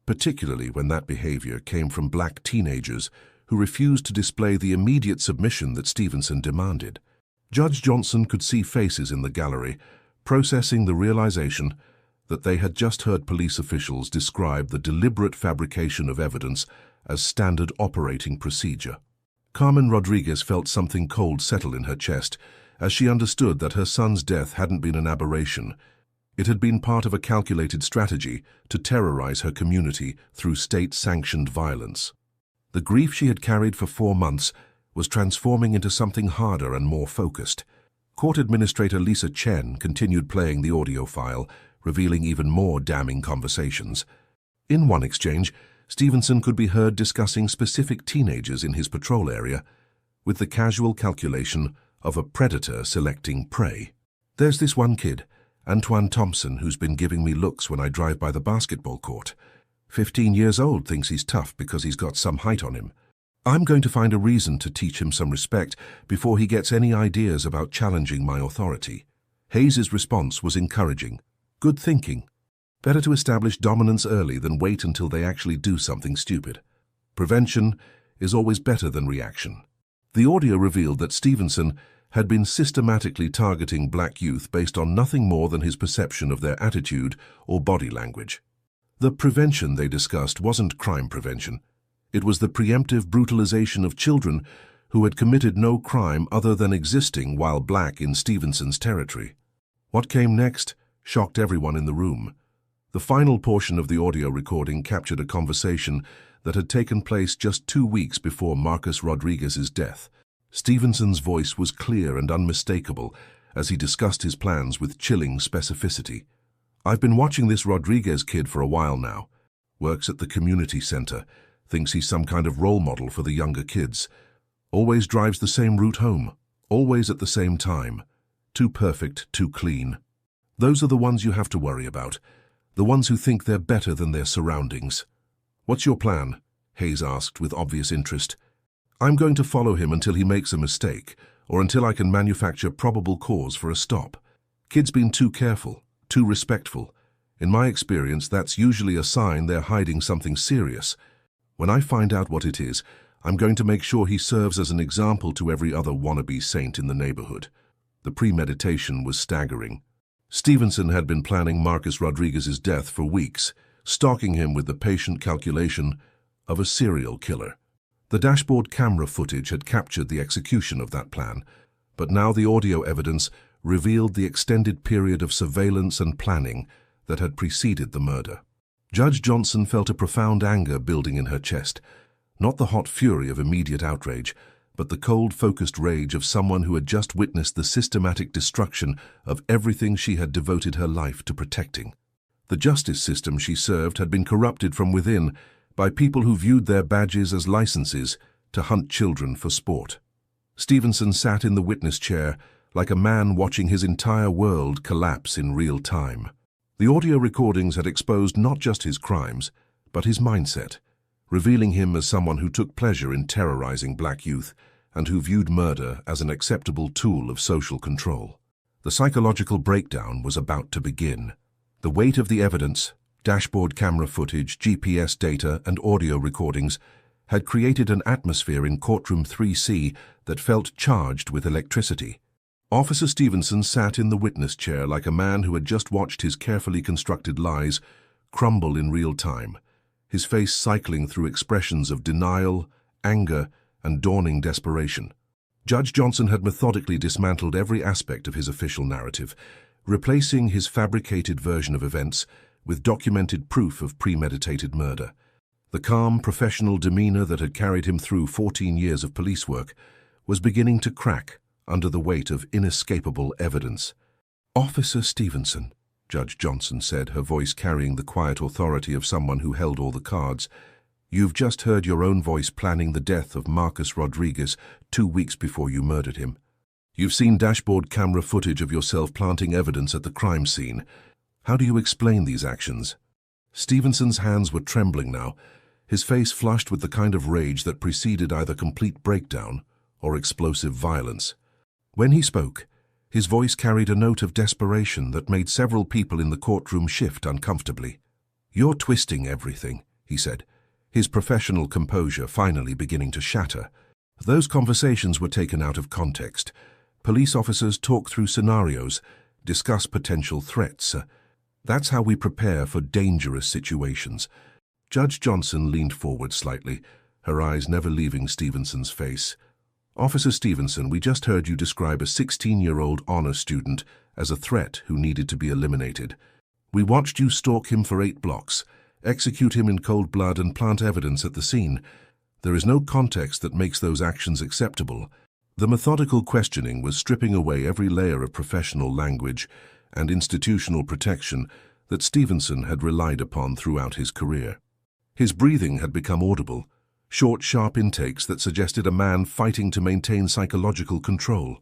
particularly when that behavior came from black teenagers who refused to display the immediate submission that Stevenson demanded. Judge Johnson could see faces in the gallery, processing the realization that they had just heard police officials describe the deliberate fabrication of evidence as standard operating procedure. Carmen Rodriguez felt something cold settle in her chest as she understood that her son's death hadn't been an aberration. It had been part of a calculated strategy to terrorize her community through state-sanctioned violence. The grief she had carried for 4 months was transforming into something harder and more focused. Court Administrator Lisa Chen continued playing the audio file, revealing even more damning conversations. In one exchange, Stevenson could be heard discussing specific teenagers in his patrol area, with the casual calculation of a predator selecting prey. "There's this one kid, Antoine Thompson, who's been giving me looks when I drive by the basketball court. 15 years old, thinks he's tough because he's got some height on him. I'm going to find a reason to teach him some respect before he gets any ideas about challenging my authority." Hayes's response was encouraging. Good thinking. Better to establish dominance early than wait until they actually do something stupid. Prevention is always better than reaction. The audio revealed that Stevenson had been systematically targeting black youth based on nothing more than his perception of their attitude or body language. The prevention they discussed wasn't crime prevention. It was the preemptive brutalization of children who had committed no crime other than existing while black in Stevenson's territory. What came next shocked everyone in the room. The final portion of the audio recording captured a conversation that had taken place just 2 weeks before Marcus Rodriguez's death. Stevenson's voice was clear and unmistakable as he discussed his plans with chilling specificity. "I've been watching this Rodriguez kid for a while now. Works at the community center, thinks he's some kind of role model for the younger kids. Always drives the same route home, always at the same time. Too perfect, too clean. Those are the ones you have to worry about, the ones who think they're better than their surroundings." "What's your plan?" Hayes asked with obvious interest. "I'm going to follow him until he makes a mistake, or until I can manufacture probable cause for a stop. Kid's been too careful, too respectful. In my experience, that's usually a sign they're hiding something serious. When I find out what it is, I'm going to make sure he serves as an example to every other wannabe saint in the neighborhood." The premeditation was staggering. Stevenson had been planning Marcus Rodriguez's death for weeks, stalking him with the patient calculation of a serial killer. The dashboard camera footage had captured the execution of that plan, but now the audio evidence revealed the extended period of surveillance and planning that had preceded the murder. Judge Johnson felt a profound anger building in her chest, not the hot fury of immediate outrage, but the cold, focused rage of someone who had just witnessed the systematic destruction of everything she had devoted her life to protecting. The justice system she served had been corrupted from within by people who viewed their badges as licenses to hunt children for sport. Stevenson sat in the witness chair like a man watching his entire world collapse in real time. The audio recordings had exposed not just his crimes, but his mindset, revealing him as someone who took pleasure in terrorizing black youth and who viewed murder as an acceptable tool of social control. The psychological breakdown was about to begin. The weight of the evidence, dashboard camera footage, GPS data, and audio recordings had created an atmosphere in courtroom 3C that felt charged with electricity. Officer Stevenson sat in the witness chair like a man who had just watched his carefully constructed lies crumble in real time, his face cycling through expressions of denial, anger, and dawning desperation. Judge Johnson had methodically dismantled every aspect of his official narrative, replacing his fabricated version of events with documented proof of premeditated murder. The calm, professional demeanor that had carried him through 14 years of police work was beginning to crack under the weight of inescapable evidence. "Officer Stevenson," Judge Johnson said, her voice carrying the quiet authority of someone who held all the cards, "you've just heard your own voice planning the death of Marcus Rodriguez 2 weeks before you murdered him. You've seen dashboard camera footage of yourself planting evidence at the crime scene. How do you explain these actions?" Stevenson's hands were trembling now, his face flushed with the kind of rage that preceded either complete breakdown or explosive violence. When he spoke, his voice carried a note of desperation that made several people in the courtroom shift uncomfortably. "You're twisting everything," he said, his professional composure finally beginning to shatter. Those conversations were taken out of context. Police officers talk through scenarios, discuss potential threats. That's how we prepare for dangerous situations. Judge Johnson leaned forward slightly, her eyes never leaving Stevenson's face. "Officer Stevenson, we just heard you describe a 16-year-old honor student as a threat who needed to be eliminated. We watched you stalk him for 8 blocks, execute him in cold blood, and plant evidence at the scene. There is no context that makes those actions acceptable." The methodical questioning was stripping away every layer of professional language and institutional protection that Stevenson had relied upon throughout his career. His breathing had become audible, short, sharp intakes that suggested a man fighting to maintain psychological control.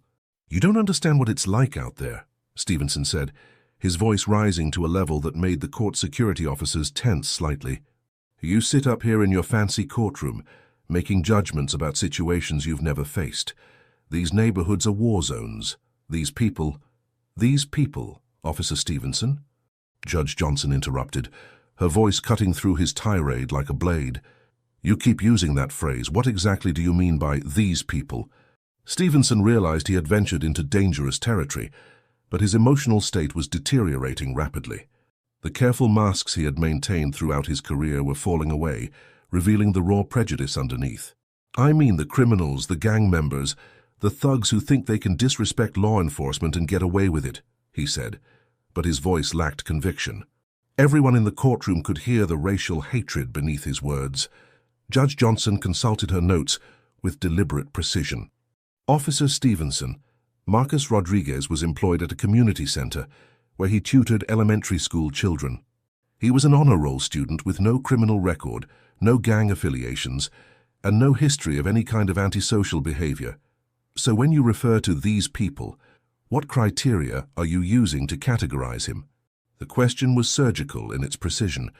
"You don't understand what it's like out there," Stevenson said, his voice rising to a level that made the court security officers tense slightly. "You sit up here in your fancy courtroom, making judgments about situations you've never faced. These neighborhoods are war zones. These people, Officer Stevenson?" Judge Johnson interrupted, her voice cutting through his tirade like a blade. "You keep using that phrase. What exactly do you mean by these people?" Stevenson realized he had ventured into dangerous territory, but his emotional state was deteriorating rapidly. The careful masks he had maintained throughout his career were falling away, revealing the raw prejudice underneath. "I mean the criminals, the gang members, the thugs who think they can disrespect law enforcement and get away with it," he said, but his voice lacked conviction. Everyone in the courtroom could hear the racial hatred beneath his words. Judge Johnson consulted her notes with deliberate precision. "Officer Stevenson, Marcus Rodriguez was employed at a community center where he tutored elementary school children. He was an honor roll student with no criminal record, no gang affiliations, and no history of any kind of antisocial behavior. So when you refer to these people, what criteria are you using to categorize him?" The question was surgical in its precision,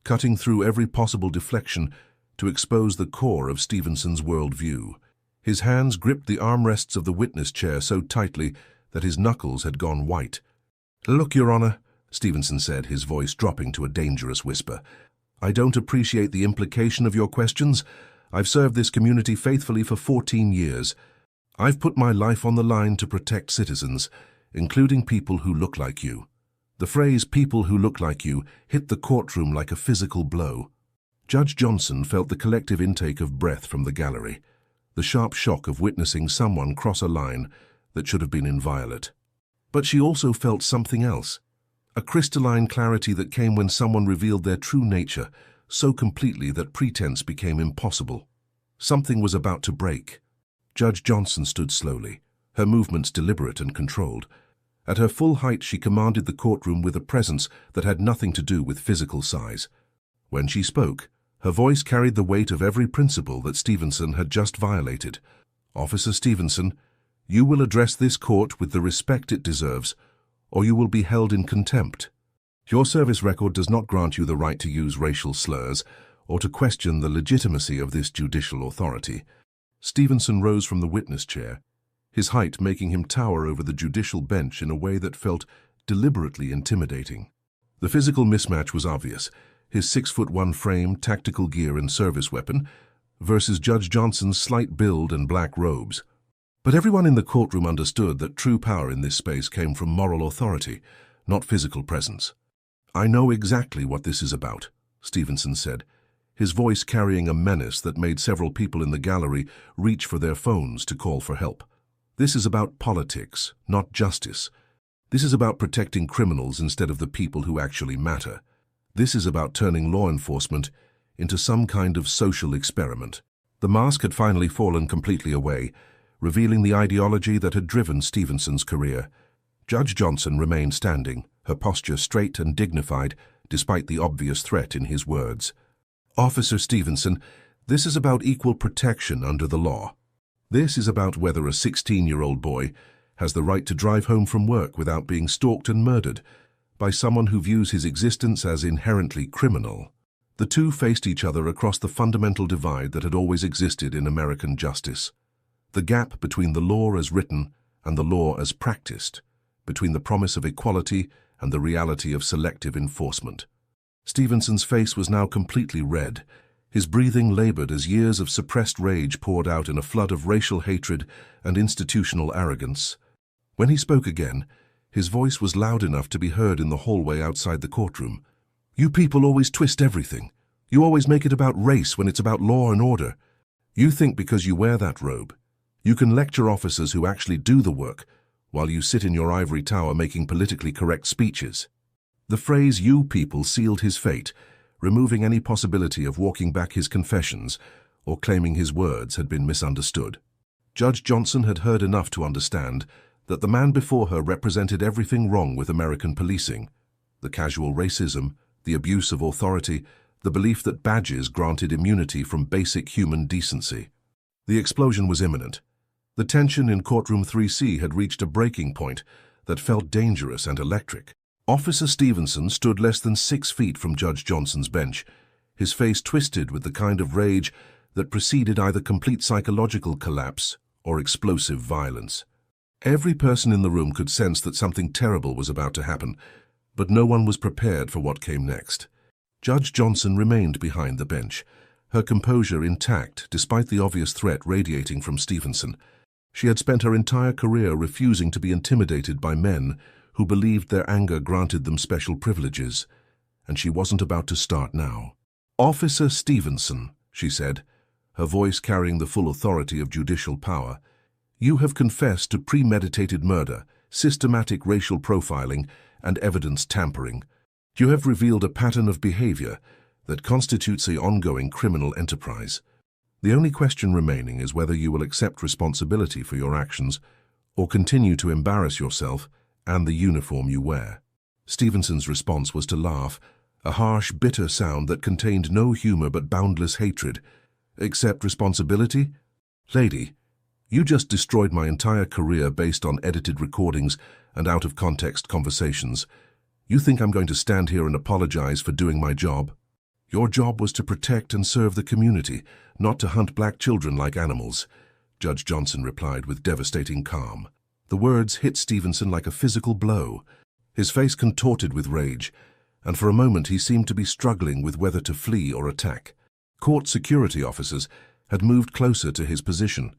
cutting through every possible deflection to expose the core of Stevenson's worldview. His hands gripped the armrests of the witness chair so tightly that his knuckles had gone white. "Look, Your Honor," Stevenson said, his voice dropping to a dangerous whisper, "I don't appreciate the implication of your questions. I've served this community faithfully for 14 years. I've put my life on the line to protect citizens, including people who look like you." The phrase "people who look like you" hit the courtroom like a physical blow. Judge Johnson felt the collective intake of breath from the gallery, the sharp shock of witnessing someone cross a line that should have been inviolate. But she also felt something else, a crystalline clarity that came when someone revealed their true nature so completely that pretense became impossible. Something was about to break. Judge Johnson stood slowly, her movements deliberate and controlled. At her full height, she commanded the courtroom with a presence that had nothing to do with physical size. When she spoke, her voice carried the weight of every principle that Stevenson had just violated. "Officer Stevenson, you will address this court with the respect it deserves, or you will be held in contempt. Your service record does not grant you the right to use racial slurs or to question the legitimacy of this judicial authority." Stevenson rose from the witness chair, his height making him tower over the judicial bench in a way that felt deliberately intimidating. The physical mismatch was obvious, his 6'1" frame, tactical gear, and service weapon, versus Judge Johnson's slight build and black robes. But everyone in the courtroom understood that true power in this space came from moral authority, not physical presence. "I know exactly what this is about," Stevenson said, his voice carrying a menace that made several people in the gallery reach for their phones to call for help. "This is about politics, not justice. This is about protecting criminals instead of the people who actually matter. This is about turning law enforcement into some kind of social experiment." The mask had finally fallen completely away, revealing the ideology that had driven Stevenson's career. Judge Johnson remained standing, her posture straight and dignified, despite the obvious threat in his words. "Officer Stevenson, this is about equal protection under the law. This is about whether a 16-year-old boy has the right to drive home from work without being stalked and murdered by someone who views his existence as inherently criminal." The two faced each other across the fundamental divide that had always existed in American justice. The gap between the law as written and the law as practiced, between the promise of equality and the reality of selective enforcement. Stevenson's face was now completely red, his breathing labored as years of suppressed rage poured out in a flood of racial hatred and institutional arrogance. When he spoke again, his voice was loud enough to be heard in the hallway outside the courtroom. "You people always twist everything. You always make it about race when it's about law and order. You think because you wear that robe, you can lecture officers who actually do the work while you sit in your ivory tower making politically correct speeches." The phrase "you people" sealed his fate, removing any possibility of walking back his confessions or claiming his words had been misunderstood. Judge Johnson had heard enough to understand that the man before her represented everything wrong with American policing. The casual racism, the abuse of authority, the belief that badges granted immunity from basic human decency. The explosion was imminent. The tension in courtroom 3C had reached a breaking point that felt dangerous and electric. Officer Stevenson stood less than 6 feet from Judge Johnson's bench, his face twisted with the kind of rage that preceded either complete psychological collapse or explosive violence. Every person in the room could sense that something terrible was about to happen, but no one was prepared for what came next. Judge Johnson remained behind the bench, her composure intact despite the obvious threat radiating from Stevenson. She had spent her entire career refusing to be intimidated by men who believed their anger granted them special privileges, and she wasn't about to start now. "Officer Stevenson," she said, her voice carrying the full authority of judicial power, "you have confessed to premeditated murder, systematic racial profiling, and evidence tampering. You have revealed a pattern of behavior that constitutes an ongoing criminal enterprise. The only question remaining is whether you will accept responsibility for your actions or continue to embarrass yourself and the uniform you wear." Stevenson's response was to laugh, a harsh, bitter sound that contained no humor but boundless hatred. "Accept responsibility? Lady, you just destroyed my entire career based on edited recordings and out-of-context conversations. You think I'm going to stand here and apologize for doing my job? Your job was to protect and serve the community, not to hunt black children like animals," Judge Johnson replied with devastating calm. The words hit Stevenson like a physical blow. His face contorted with rage, and for a moment he seemed to be struggling with whether to flee or attack. Court security officers had moved closer to his position,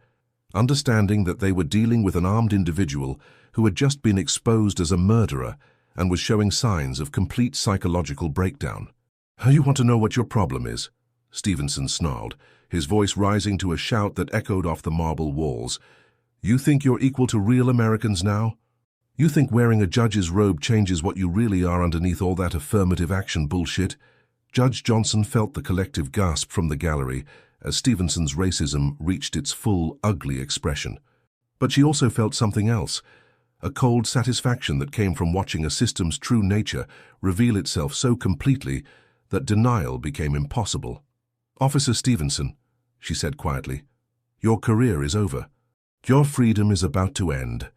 understanding that they were dealing with an armed individual who had just been exposed as a murderer and was showing signs of complete psychological breakdown. "You want to know what your problem is?" Stevenson snarled, his voice rising to a shout that echoed off the marble walls. "You think you're equal to real Americans now? You think wearing a judge's robe changes what you really are underneath all that affirmative action bullshit?" Judge Johnson felt the collective gasp from the gallery as Stevenson's racism reached its full, ugly expression. But she also felt something else, a cold satisfaction that came from watching a system's true nature reveal itself so completely that denial became impossible. "Officer Stevenson," she said quietly, "your career is over. Your freedom is about to end.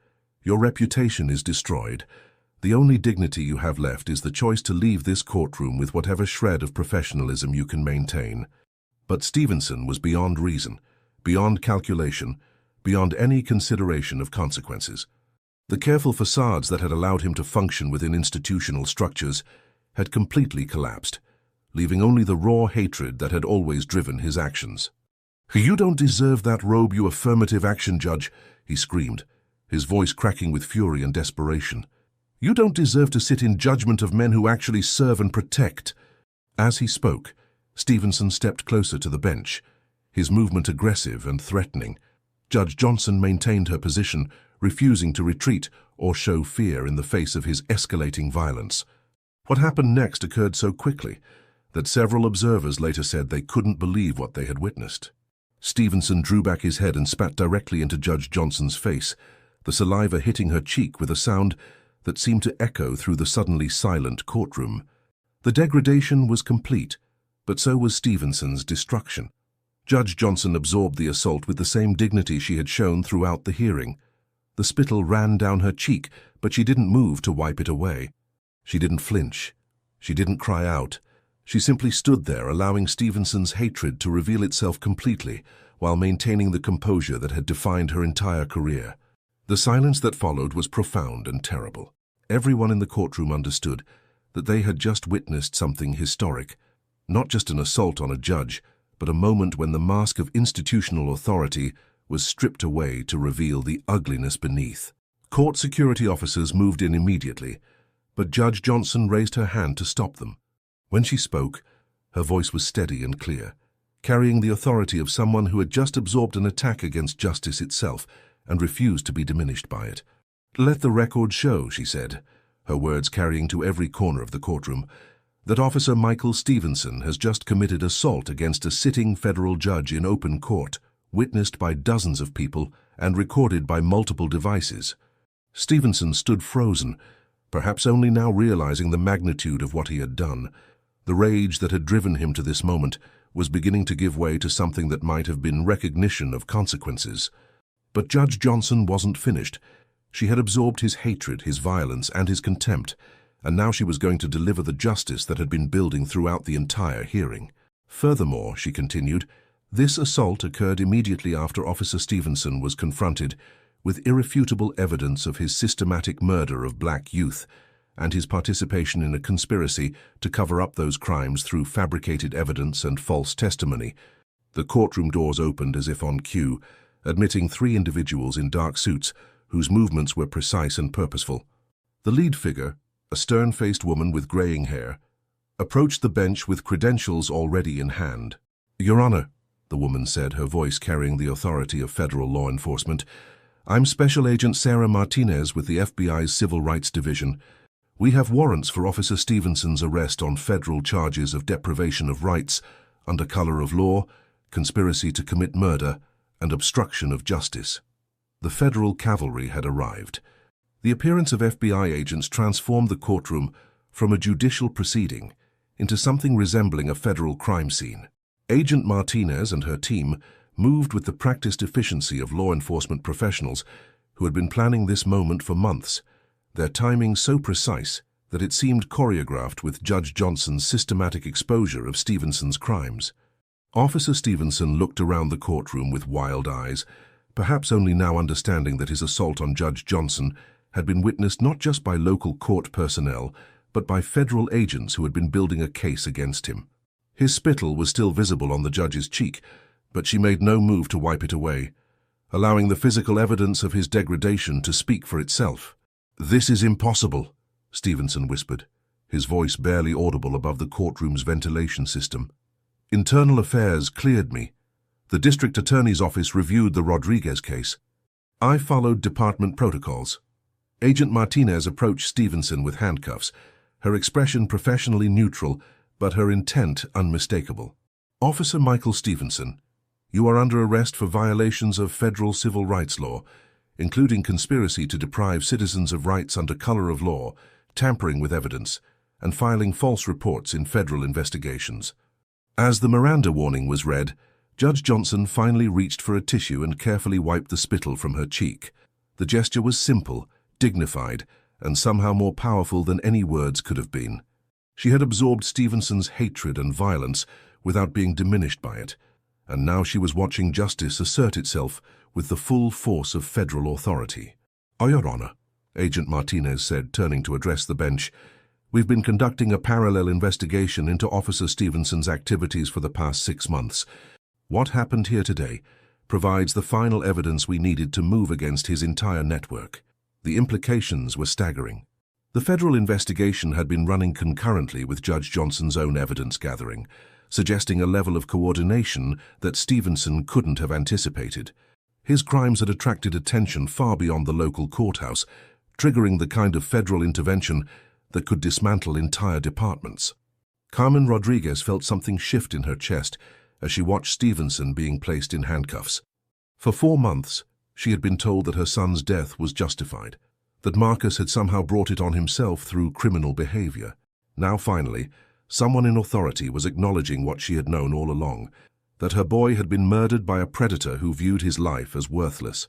Your reputation is destroyed. The only dignity you have left is the choice to leave this courtroom with whatever shred of professionalism you can maintain." But Stevenson was beyond reason, beyond calculation, beyond any consideration of consequences. The careful facades that had allowed him to function within institutional structures had completely collapsed, leaving only the raw hatred that had always driven his actions. "You don't deserve that robe, you affirmative action judge," he screamed, his voice cracking with fury and desperation. "You don't deserve to sit in judgment of men who actually serve and protect." As he spoke, Stevenson stepped closer to the bench, his movement aggressive and threatening. Judge Johnson maintained her position, refusing to retreat or show fear in the face of his escalating violence. What happened next occurred so quickly that several observers later said they couldn't believe what they had witnessed. Stevenson drew back his head and spat directly into Judge Johnson's face, the saliva hitting her cheek with a sound that seemed to echo through the suddenly silent courtroom. The degradation was complete, but so was Stevenson's destruction. Judge Johnson absorbed the assault with the same dignity she had shown throughout the hearing. The spittle ran down her cheek, but she didn't move to wipe it away. She didn't flinch. She didn't cry out. She simply stood there, allowing Stevenson's hatred to reveal itself completely, while maintaining the composure that had defined her entire career. The silence that followed was profound and terrible. Everyone in the courtroom understood that they had just witnessed something historic, not just an assault on a judge, but a moment when the mask of institutional authority was stripped away to reveal the ugliness beneath. Court security officers moved in immediately, but Judge Johnson raised her hand to stop them. When she spoke, her voice was steady and clear, carrying the authority of someone who had just absorbed an attack against justice itself and refused to be diminished by it. "Let the record show," she said, her words carrying to every corner of the courtroom, "that Officer Michael Stevenson has just committed assault against a sitting federal judge in open court, witnessed by dozens of people and recorded by multiple devices." Stevenson stood frozen, perhaps only now realizing the magnitude of what he had done. The rage that had driven him to this moment was beginning to give way to something that might have been recognition of consequences. But Judge Johnson wasn't finished. She had absorbed his hatred, his violence, and his contempt, and now she was going to deliver the justice that had been building throughout the entire hearing. Furthermore, she continued, this assault occurred immediately after Officer Stevenson was confronted with irrefutable evidence of his systematic murder of black youth and his participation in a conspiracy to cover up those crimes through fabricated evidence and false testimony. The courtroom doors opened as if on cue, admitting 3 individuals in dark suits whose movements were precise and purposeful. The lead figure, a stern-faced woman with graying hair, approached the bench with credentials already in hand. "Your Honor," the woman said, her voice carrying the authority of federal law enforcement, "I'm Special Agent Sarah Martinez with the FBI's Civil Rights Division. We have warrants for Officer Stevenson's arrest on federal charges of deprivation of rights, under color of law, conspiracy to commit murder, and obstruction of justice." The federal cavalry had arrived. The appearance of FBI agents transformed the courtroom from a judicial proceeding into something resembling a federal crime scene. Agent Martinez and her team moved with the practiced efficiency of law enforcement professionals who had been planning this moment for months, their timing so precise that it seemed choreographed with Judge Johnson's systematic exposure of Stevenson's crimes. Officer Stevenson looked around the courtroom with wild eyes, perhaps only now understanding that his assault on Judge Johnson had been witnessed not just by local court personnel, but by federal agents who had been building a case against him. His spittle was still visible on the judge's cheek, but she made no move to wipe it away, allowing the physical evidence of his degradation to speak for itself. "This is impossible," Stevenson whispered, his voice barely audible above the courtroom's ventilation system. "Internal Affairs cleared me. The district attorney's office reviewed the Rodriguez case. I followed department protocols." Agent Martinez approached Stevenson with handcuffs, her expression professionally neutral, but her intent unmistakable. "Officer Michael Stevenson, you are under arrest for violations of federal civil rights law, including conspiracy to deprive citizens of rights under color of law, tampering with evidence, and filing false reports in federal investigations." As the Miranda warning was read, Judge Johnson finally reached for a tissue and carefully wiped the spittle from her cheek. The gesture was simple, dignified, and somehow more powerful than any words could have been. She had absorbed Stevenson's hatred and violence without being diminished by it, and now she was watching justice assert itself with the full force of federal authority. "Your Honor," Agent Martinez said, turning to address the bench, "we've been conducting a parallel investigation into Officer Stevenson's activities for the past 6 months. What happened here today provides the final evidence we needed to move against his entire network." The implications were staggering. The federal investigation had been running concurrently with Judge Johnson's own evidence gathering, suggesting a level of coordination that Stevenson couldn't have anticipated. His crimes had attracted attention far beyond the local courthouse, triggering the kind of federal intervention that could dismantle entire departments. Carmen Rodriguez felt something shift in her chest as she watched Stevenson being placed in handcuffs. For 4 months, she had been told that her son's death was justified, that Marcus had somehow brought it on himself through criminal behavior. Now finally, someone in authority was acknowledging what she had known all along, that her boy had been murdered by a predator who viewed his life as worthless.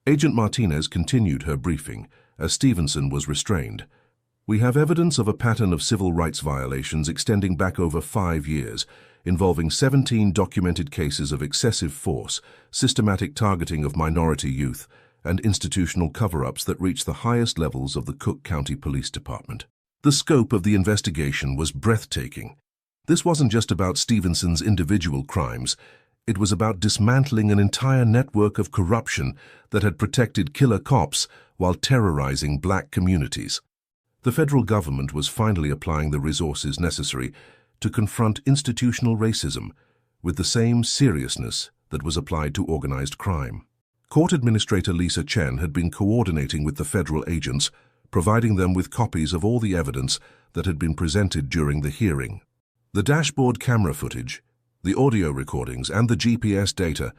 Agent Martinez continued her briefing as Stevenson was restrained. "We have evidence of a pattern of civil rights violations extending back over 5 years, involving 17 documented cases of excessive force, systematic targeting of minority youth, and institutional cover-ups that reach the highest levels of the Cook County Police Department." The scope of the investigation was breathtaking. This wasn't just about Stevenson's individual crimes. It was about dismantling an entire network of corruption that had protected killer cops while terrorizing black communities. The federal government was finally applying the resources necessary to confront institutional racism with the same seriousness that was applied to organized crime. Court Administrator Lisa Chen had been coordinating with the federal agents, providing them with copies of all the evidence that had been presented during the hearing. The dashboard camera footage, the audio recordings, and the GPS data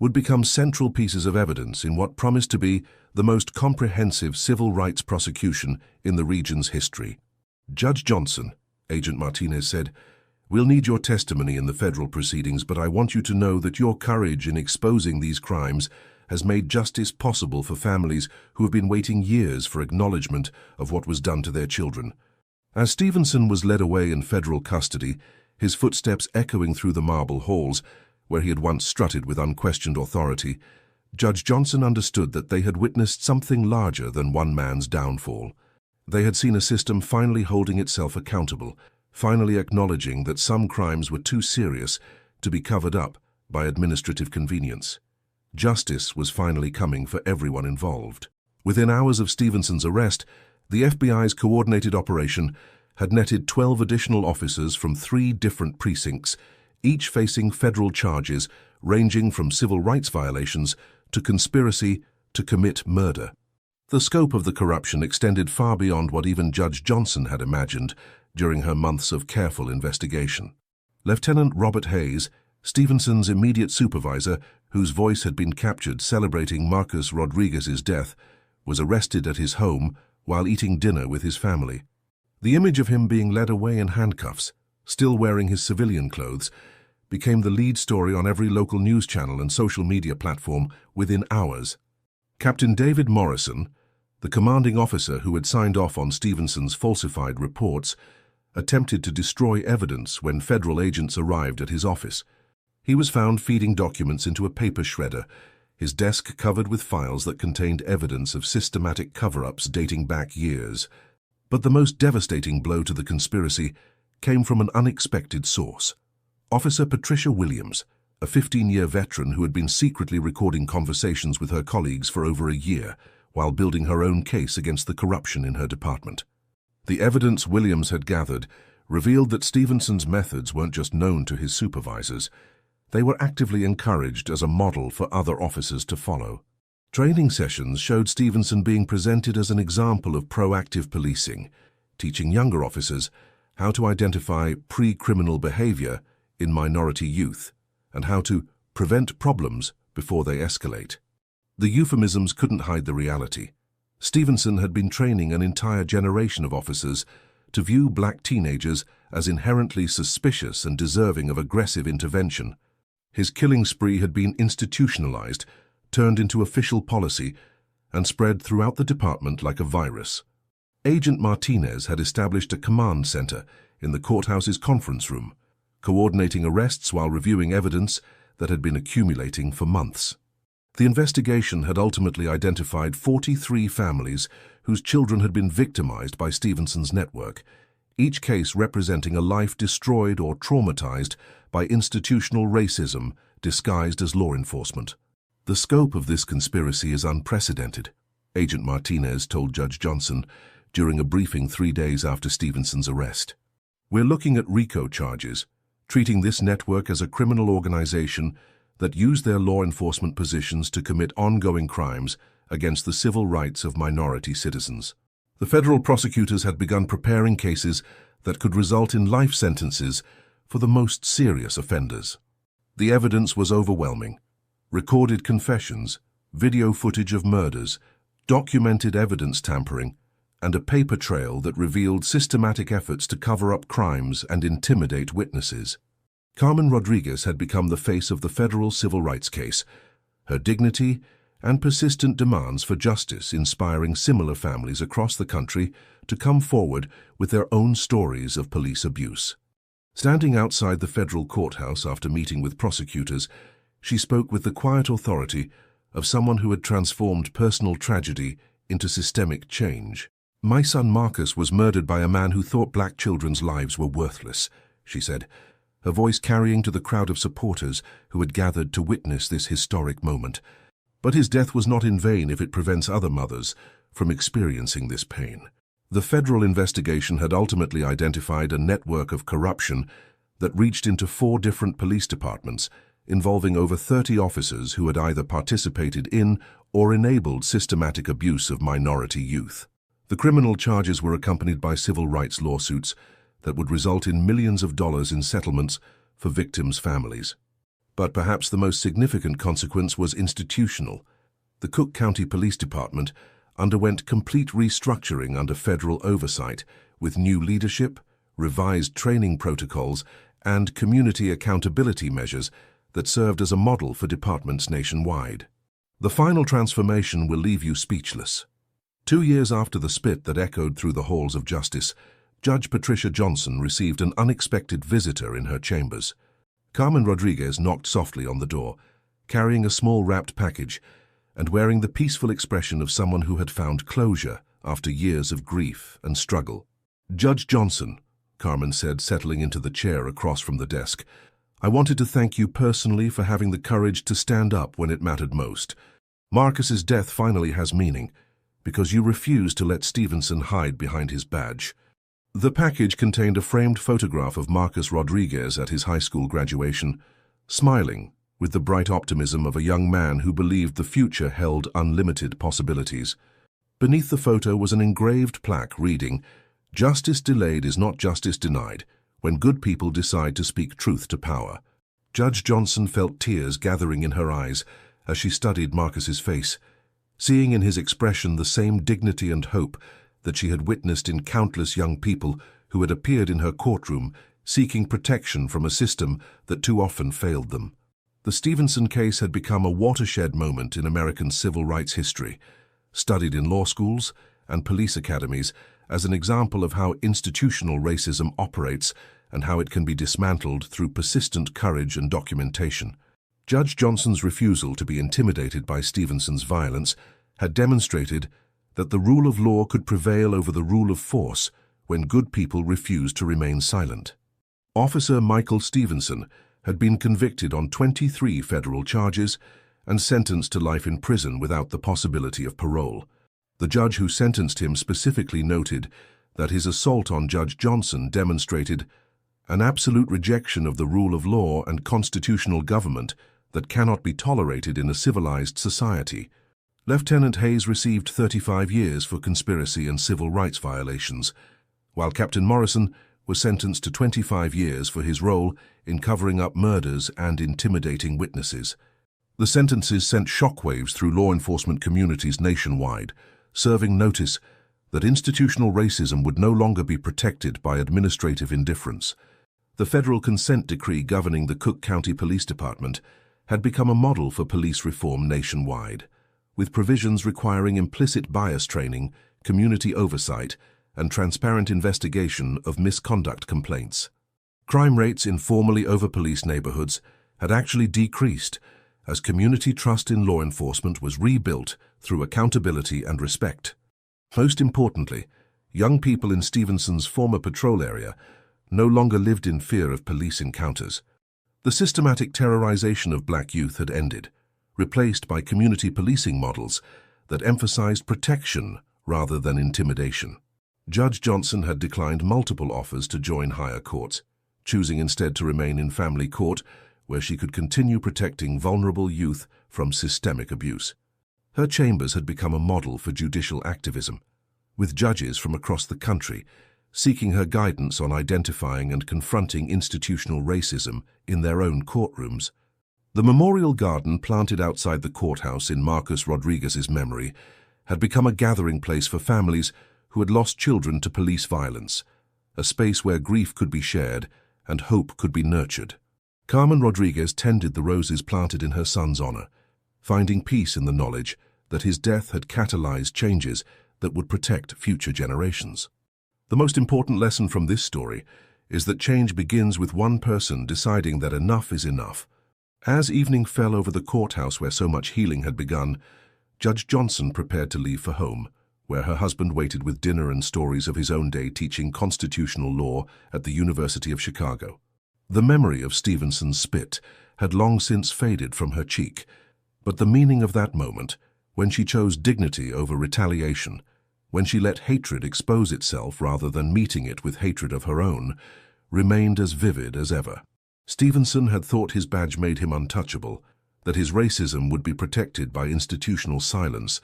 would become central pieces of evidence in what promised to be the most comprehensive civil rights prosecution in the region's history. "Judge Johnson," Agent Martinez said, "we'll need your testimony in the federal proceedings, but I want you to know that your courage in exposing these crimes has made justice possible for families who have been waiting years for acknowledgement of what was done to their children." As Stevenson was led away in federal custody, his footsteps echoing through the marble halls, where he had once strutted with unquestioned authority, Judge Johnson understood that they had witnessed something larger than one man's downfall. They had seen a system finally holding itself accountable, finally acknowledging that some crimes were too serious to be covered up by administrative convenience. Justice was finally coming for everyone involved. Within hours of Stevenson's arrest, the FBI's coordinated operation had netted 12 additional officers from 3 different precincts, each facing federal charges ranging from civil rights violations to conspiracy to commit murder. The scope of the corruption extended far beyond what even Judge Johnson had imagined during her months of careful investigation. Lieutenant Robert Hayes, Stevenson's immediate supervisor, whose voice had been captured celebrating Marcus Rodriguez's death, was arrested at his home while eating dinner with his family. The image of him being led away in handcuffs, still wearing his civilian clothes, became the lead story on every local news channel and social media platform within hours. Captain David Morrison, the commanding officer who had signed off on Stevenson's falsified reports, attempted to destroy evidence when federal agents arrived at his office. He was found feeding documents into a paper shredder, his desk covered with files that contained evidence of systematic cover-ups dating back years. But the most devastating blow to the conspiracy came from an unexpected source. Officer Patricia Williams, a 15-year veteran who had been secretly recording conversations with her colleagues for over a year while building her own case against the corruption in her department. The evidence Williams had gathered revealed that Stevenson's methods weren't just known to his supervisors. They were actively encouraged as a model for other officers to follow. Training sessions showed Stevenson being presented as an example of proactive policing, teaching younger officers how to identify pre-criminal behavior in minority youth and how to prevent problems before they escalate. The euphemisms couldn't hide the reality. Stevenson had been training an entire generation of officers to view black teenagers as inherently suspicious and deserving of aggressive intervention. His killing spree had been institutionalized, turned into official policy, and spread throughout the department like a virus. Agent Martinez had established a command center in the courthouse's conference room, coordinating arrests while reviewing evidence that had been accumulating for months. The investigation had ultimately identified 43 families whose children had been victimized by Stevenson's network, each case representing a life destroyed or traumatized by institutional racism disguised as law enforcement. "The scope of this conspiracy is unprecedented," Agent Martinez told Judge Johnson during a briefing 3 days after Stevenson's arrest. "We're looking at RICO charges, treating this network as a criminal organization that used their law enforcement positions to commit ongoing crimes against the civil rights of minority citizens." The federal prosecutors had begun preparing cases that could result in life sentences for the most serious offenders. The evidence was overwhelming. Recorded confessions, video footage of murders, documented evidence tampering, and a paper trail that revealed systematic efforts to cover up crimes and intimidate witnesses. Carmen Rodriguez had become the face of the federal civil rights case, her dignity and persistent demands for justice inspiring similar families across the country to come forward with their own stories of police abuse. Standing outside the federal courthouse after meeting with prosecutors, she spoke with the quiet authority of someone who had transformed personal tragedy into systemic change. "My son Marcus was murdered by a man who thought black children's lives were worthless," she said, her voice carrying to the crowd of supporters who had gathered to witness this historic moment. "But his death was not in vain if it prevents other mothers from experiencing this pain." The federal investigation had ultimately identified a network of corruption that reached into 4 different police departments, involving over 30 officers who had either participated in or enabled systematic abuse of minority youth. The criminal charges were accompanied by civil rights lawsuits that would result in millions of dollars in settlements for victims' families. But perhaps the most significant consequence was institutional. The Cook County Police Department underwent complete restructuring under federal oversight, with new leadership, revised training protocols, and community accountability measures that served as a model for departments nationwide. The final transformation will leave you speechless. 2 years after the spit that echoed through the halls of justice, Judge Patricia Johnson received an unexpected visitor in her chambers. Carmen Rodriguez knocked softly on the door, carrying a small wrapped package and wearing the peaceful expression of someone who had found closure after years of grief and struggle. "Judge Johnson," Carmen said, settling into the chair across from the desk, "I wanted to thank you personally for having the courage to stand up when it mattered most. Marcus's death finally has meaning, because you refused to let Stevenson hide behind his badge." The package contained a framed photograph of Marcus Rodriguez at his high school graduation, smiling with the bright optimism of a young man who believed the future held unlimited possibilities. Beneath the photo was an engraved plaque reading, "Justice delayed is not justice denied, when good people decide to speak truth to power." Judge Johnson felt tears gathering in her eyes as she studied Marcus's face, seeing in his expression the same dignity and hope that she had witnessed in countless young people who had appeared in her courtroom seeking protection from a system that too often failed them. The Stevenson case had become a watershed moment in American civil rights history, studied in law schools and police academies as an example of how institutional racism operates and how it can be dismantled through persistent courage and documentation. Judge Johnson's refusal to be intimidated by Stevenson's violence had demonstrated that the rule of law could prevail over the rule of force when good people refused to remain silent. Officer Michael Stevenson had been convicted on 23 federal charges and sentenced to life in prison without the possibility of parole. The judge who sentenced him specifically noted that his assault on Judge Johnson demonstrated an absolute rejection of the rule of law and constitutional government that cannot be tolerated in a civilized society. Lieutenant Hayes received 35 years for conspiracy and civil rights violations, while Captain Morrison was sentenced to 25 years for his role in covering up murders and intimidating witnesses. The sentences sent shockwaves through law enforcement communities nationwide, serving notice that institutional racism would no longer be protected by administrative indifference. The federal consent decree governing the Cook County Police Department had become a model for police reform nationwide, with provisions requiring implicit bias training, community oversight, and transparent investigation of misconduct complaints. Crime rates in formerly over-policed neighborhoods had actually decreased as community trust in law enforcement was rebuilt through accountability and respect. Most importantly, young people in Stevenson's former patrol area no longer lived in fear of police encounters. The systematic terrorization of black youth had ended, replaced by community policing models that emphasized protection rather than intimidation. Judge Johnson had declined multiple offers to join higher courts, choosing instead to remain in family court, where she could continue protecting vulnerable youth from systemic abuse. Her chambers had become a model for judicial activism, with judges from across the country seeking her guidance on identifying and confronting institutional racism in their own courtrooms. The memorial garden planted outside the courthouse in Marcus Rodriguez's memory had become a gathering place for families who had lost children to police violence, a space where grief could be shared and hope could be nurtured. Carmen Rodriguez tended the roses planted in her son's honor, finding peace in the knowledge that his death had catalyzed changes that would protect future generations. The most important lesson from this story is that change begins with one person deciding that enough is enough. As evening fell over the courthouse where so much healing had begun, Judge Johnson prepared to leave for home, where her husband waited with dinner and stories of his own day teaching constitutional law at the University of Chicago. The memory of Stevenson's spit had long since faded from her cheek, but the meaning of that moment, when she chose dignity over retaliation, when she let hatred expose itself rather than meeting it with hatred of her own, remained as vivid as ever. Stevenson had thought his badge made him untouchable, that his racism would be protected by institutional silence,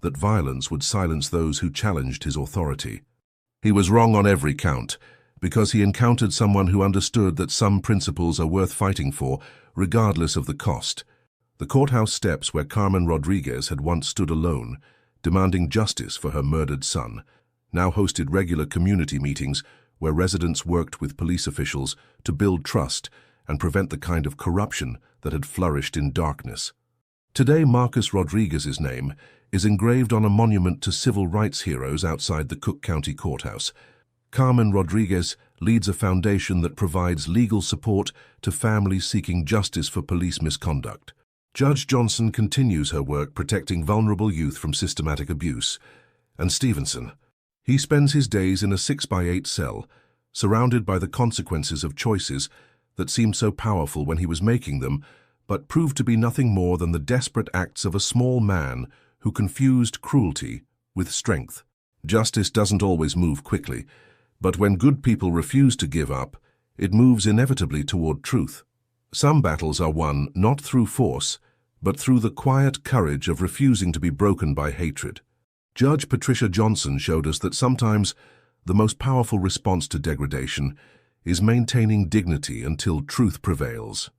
that violence would silence those who challenged his authority. He was wrong on every count, because he encountered someone who understood that some principles are worth fighting for, regardless of the cost. The courthouse steps where Carmen Rodriguez had once stood alone, demanding justice for her murdered son, now hosted regular community meetings where residents worked with police officials to build trust and prevent the kind of corruption that had flourished in darkness. Today, Marcus Rodriguez's name is engraved on a monument to civil rights heroes outside the Cook County Courthouse. Carmen Rodriguez leads a foundation that provides legal support to families seeking justice for police misconduct. Judge Johnson continues her work protecting vulnerable youth from systematic abuse. And Stevenson, he spends his days in a 6x8 cell, surrounded by the consequences of choices that seemed so powerful when he was making them, but proved to be nothing more than the desperate acts of a small man who confused cruelty with strength. Justice doesn't always move quickly, but when good people refuse to give up, it moves inevitably toward truth. Some battles are won not through force, but through the quiet courage of refusing to be broken by hatred. Judge Patricia Johnson showed us that sometimes the most powerful response to degradation is maintaining dignity until truth prevails.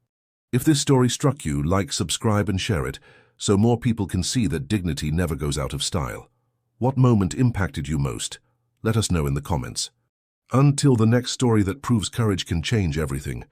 If this story struck you, like, subscribe, and share it so more people can see that dignity never goes out of style. What moment impacted you most? Let us know in the comments. Until the next story that proves courage can change everything.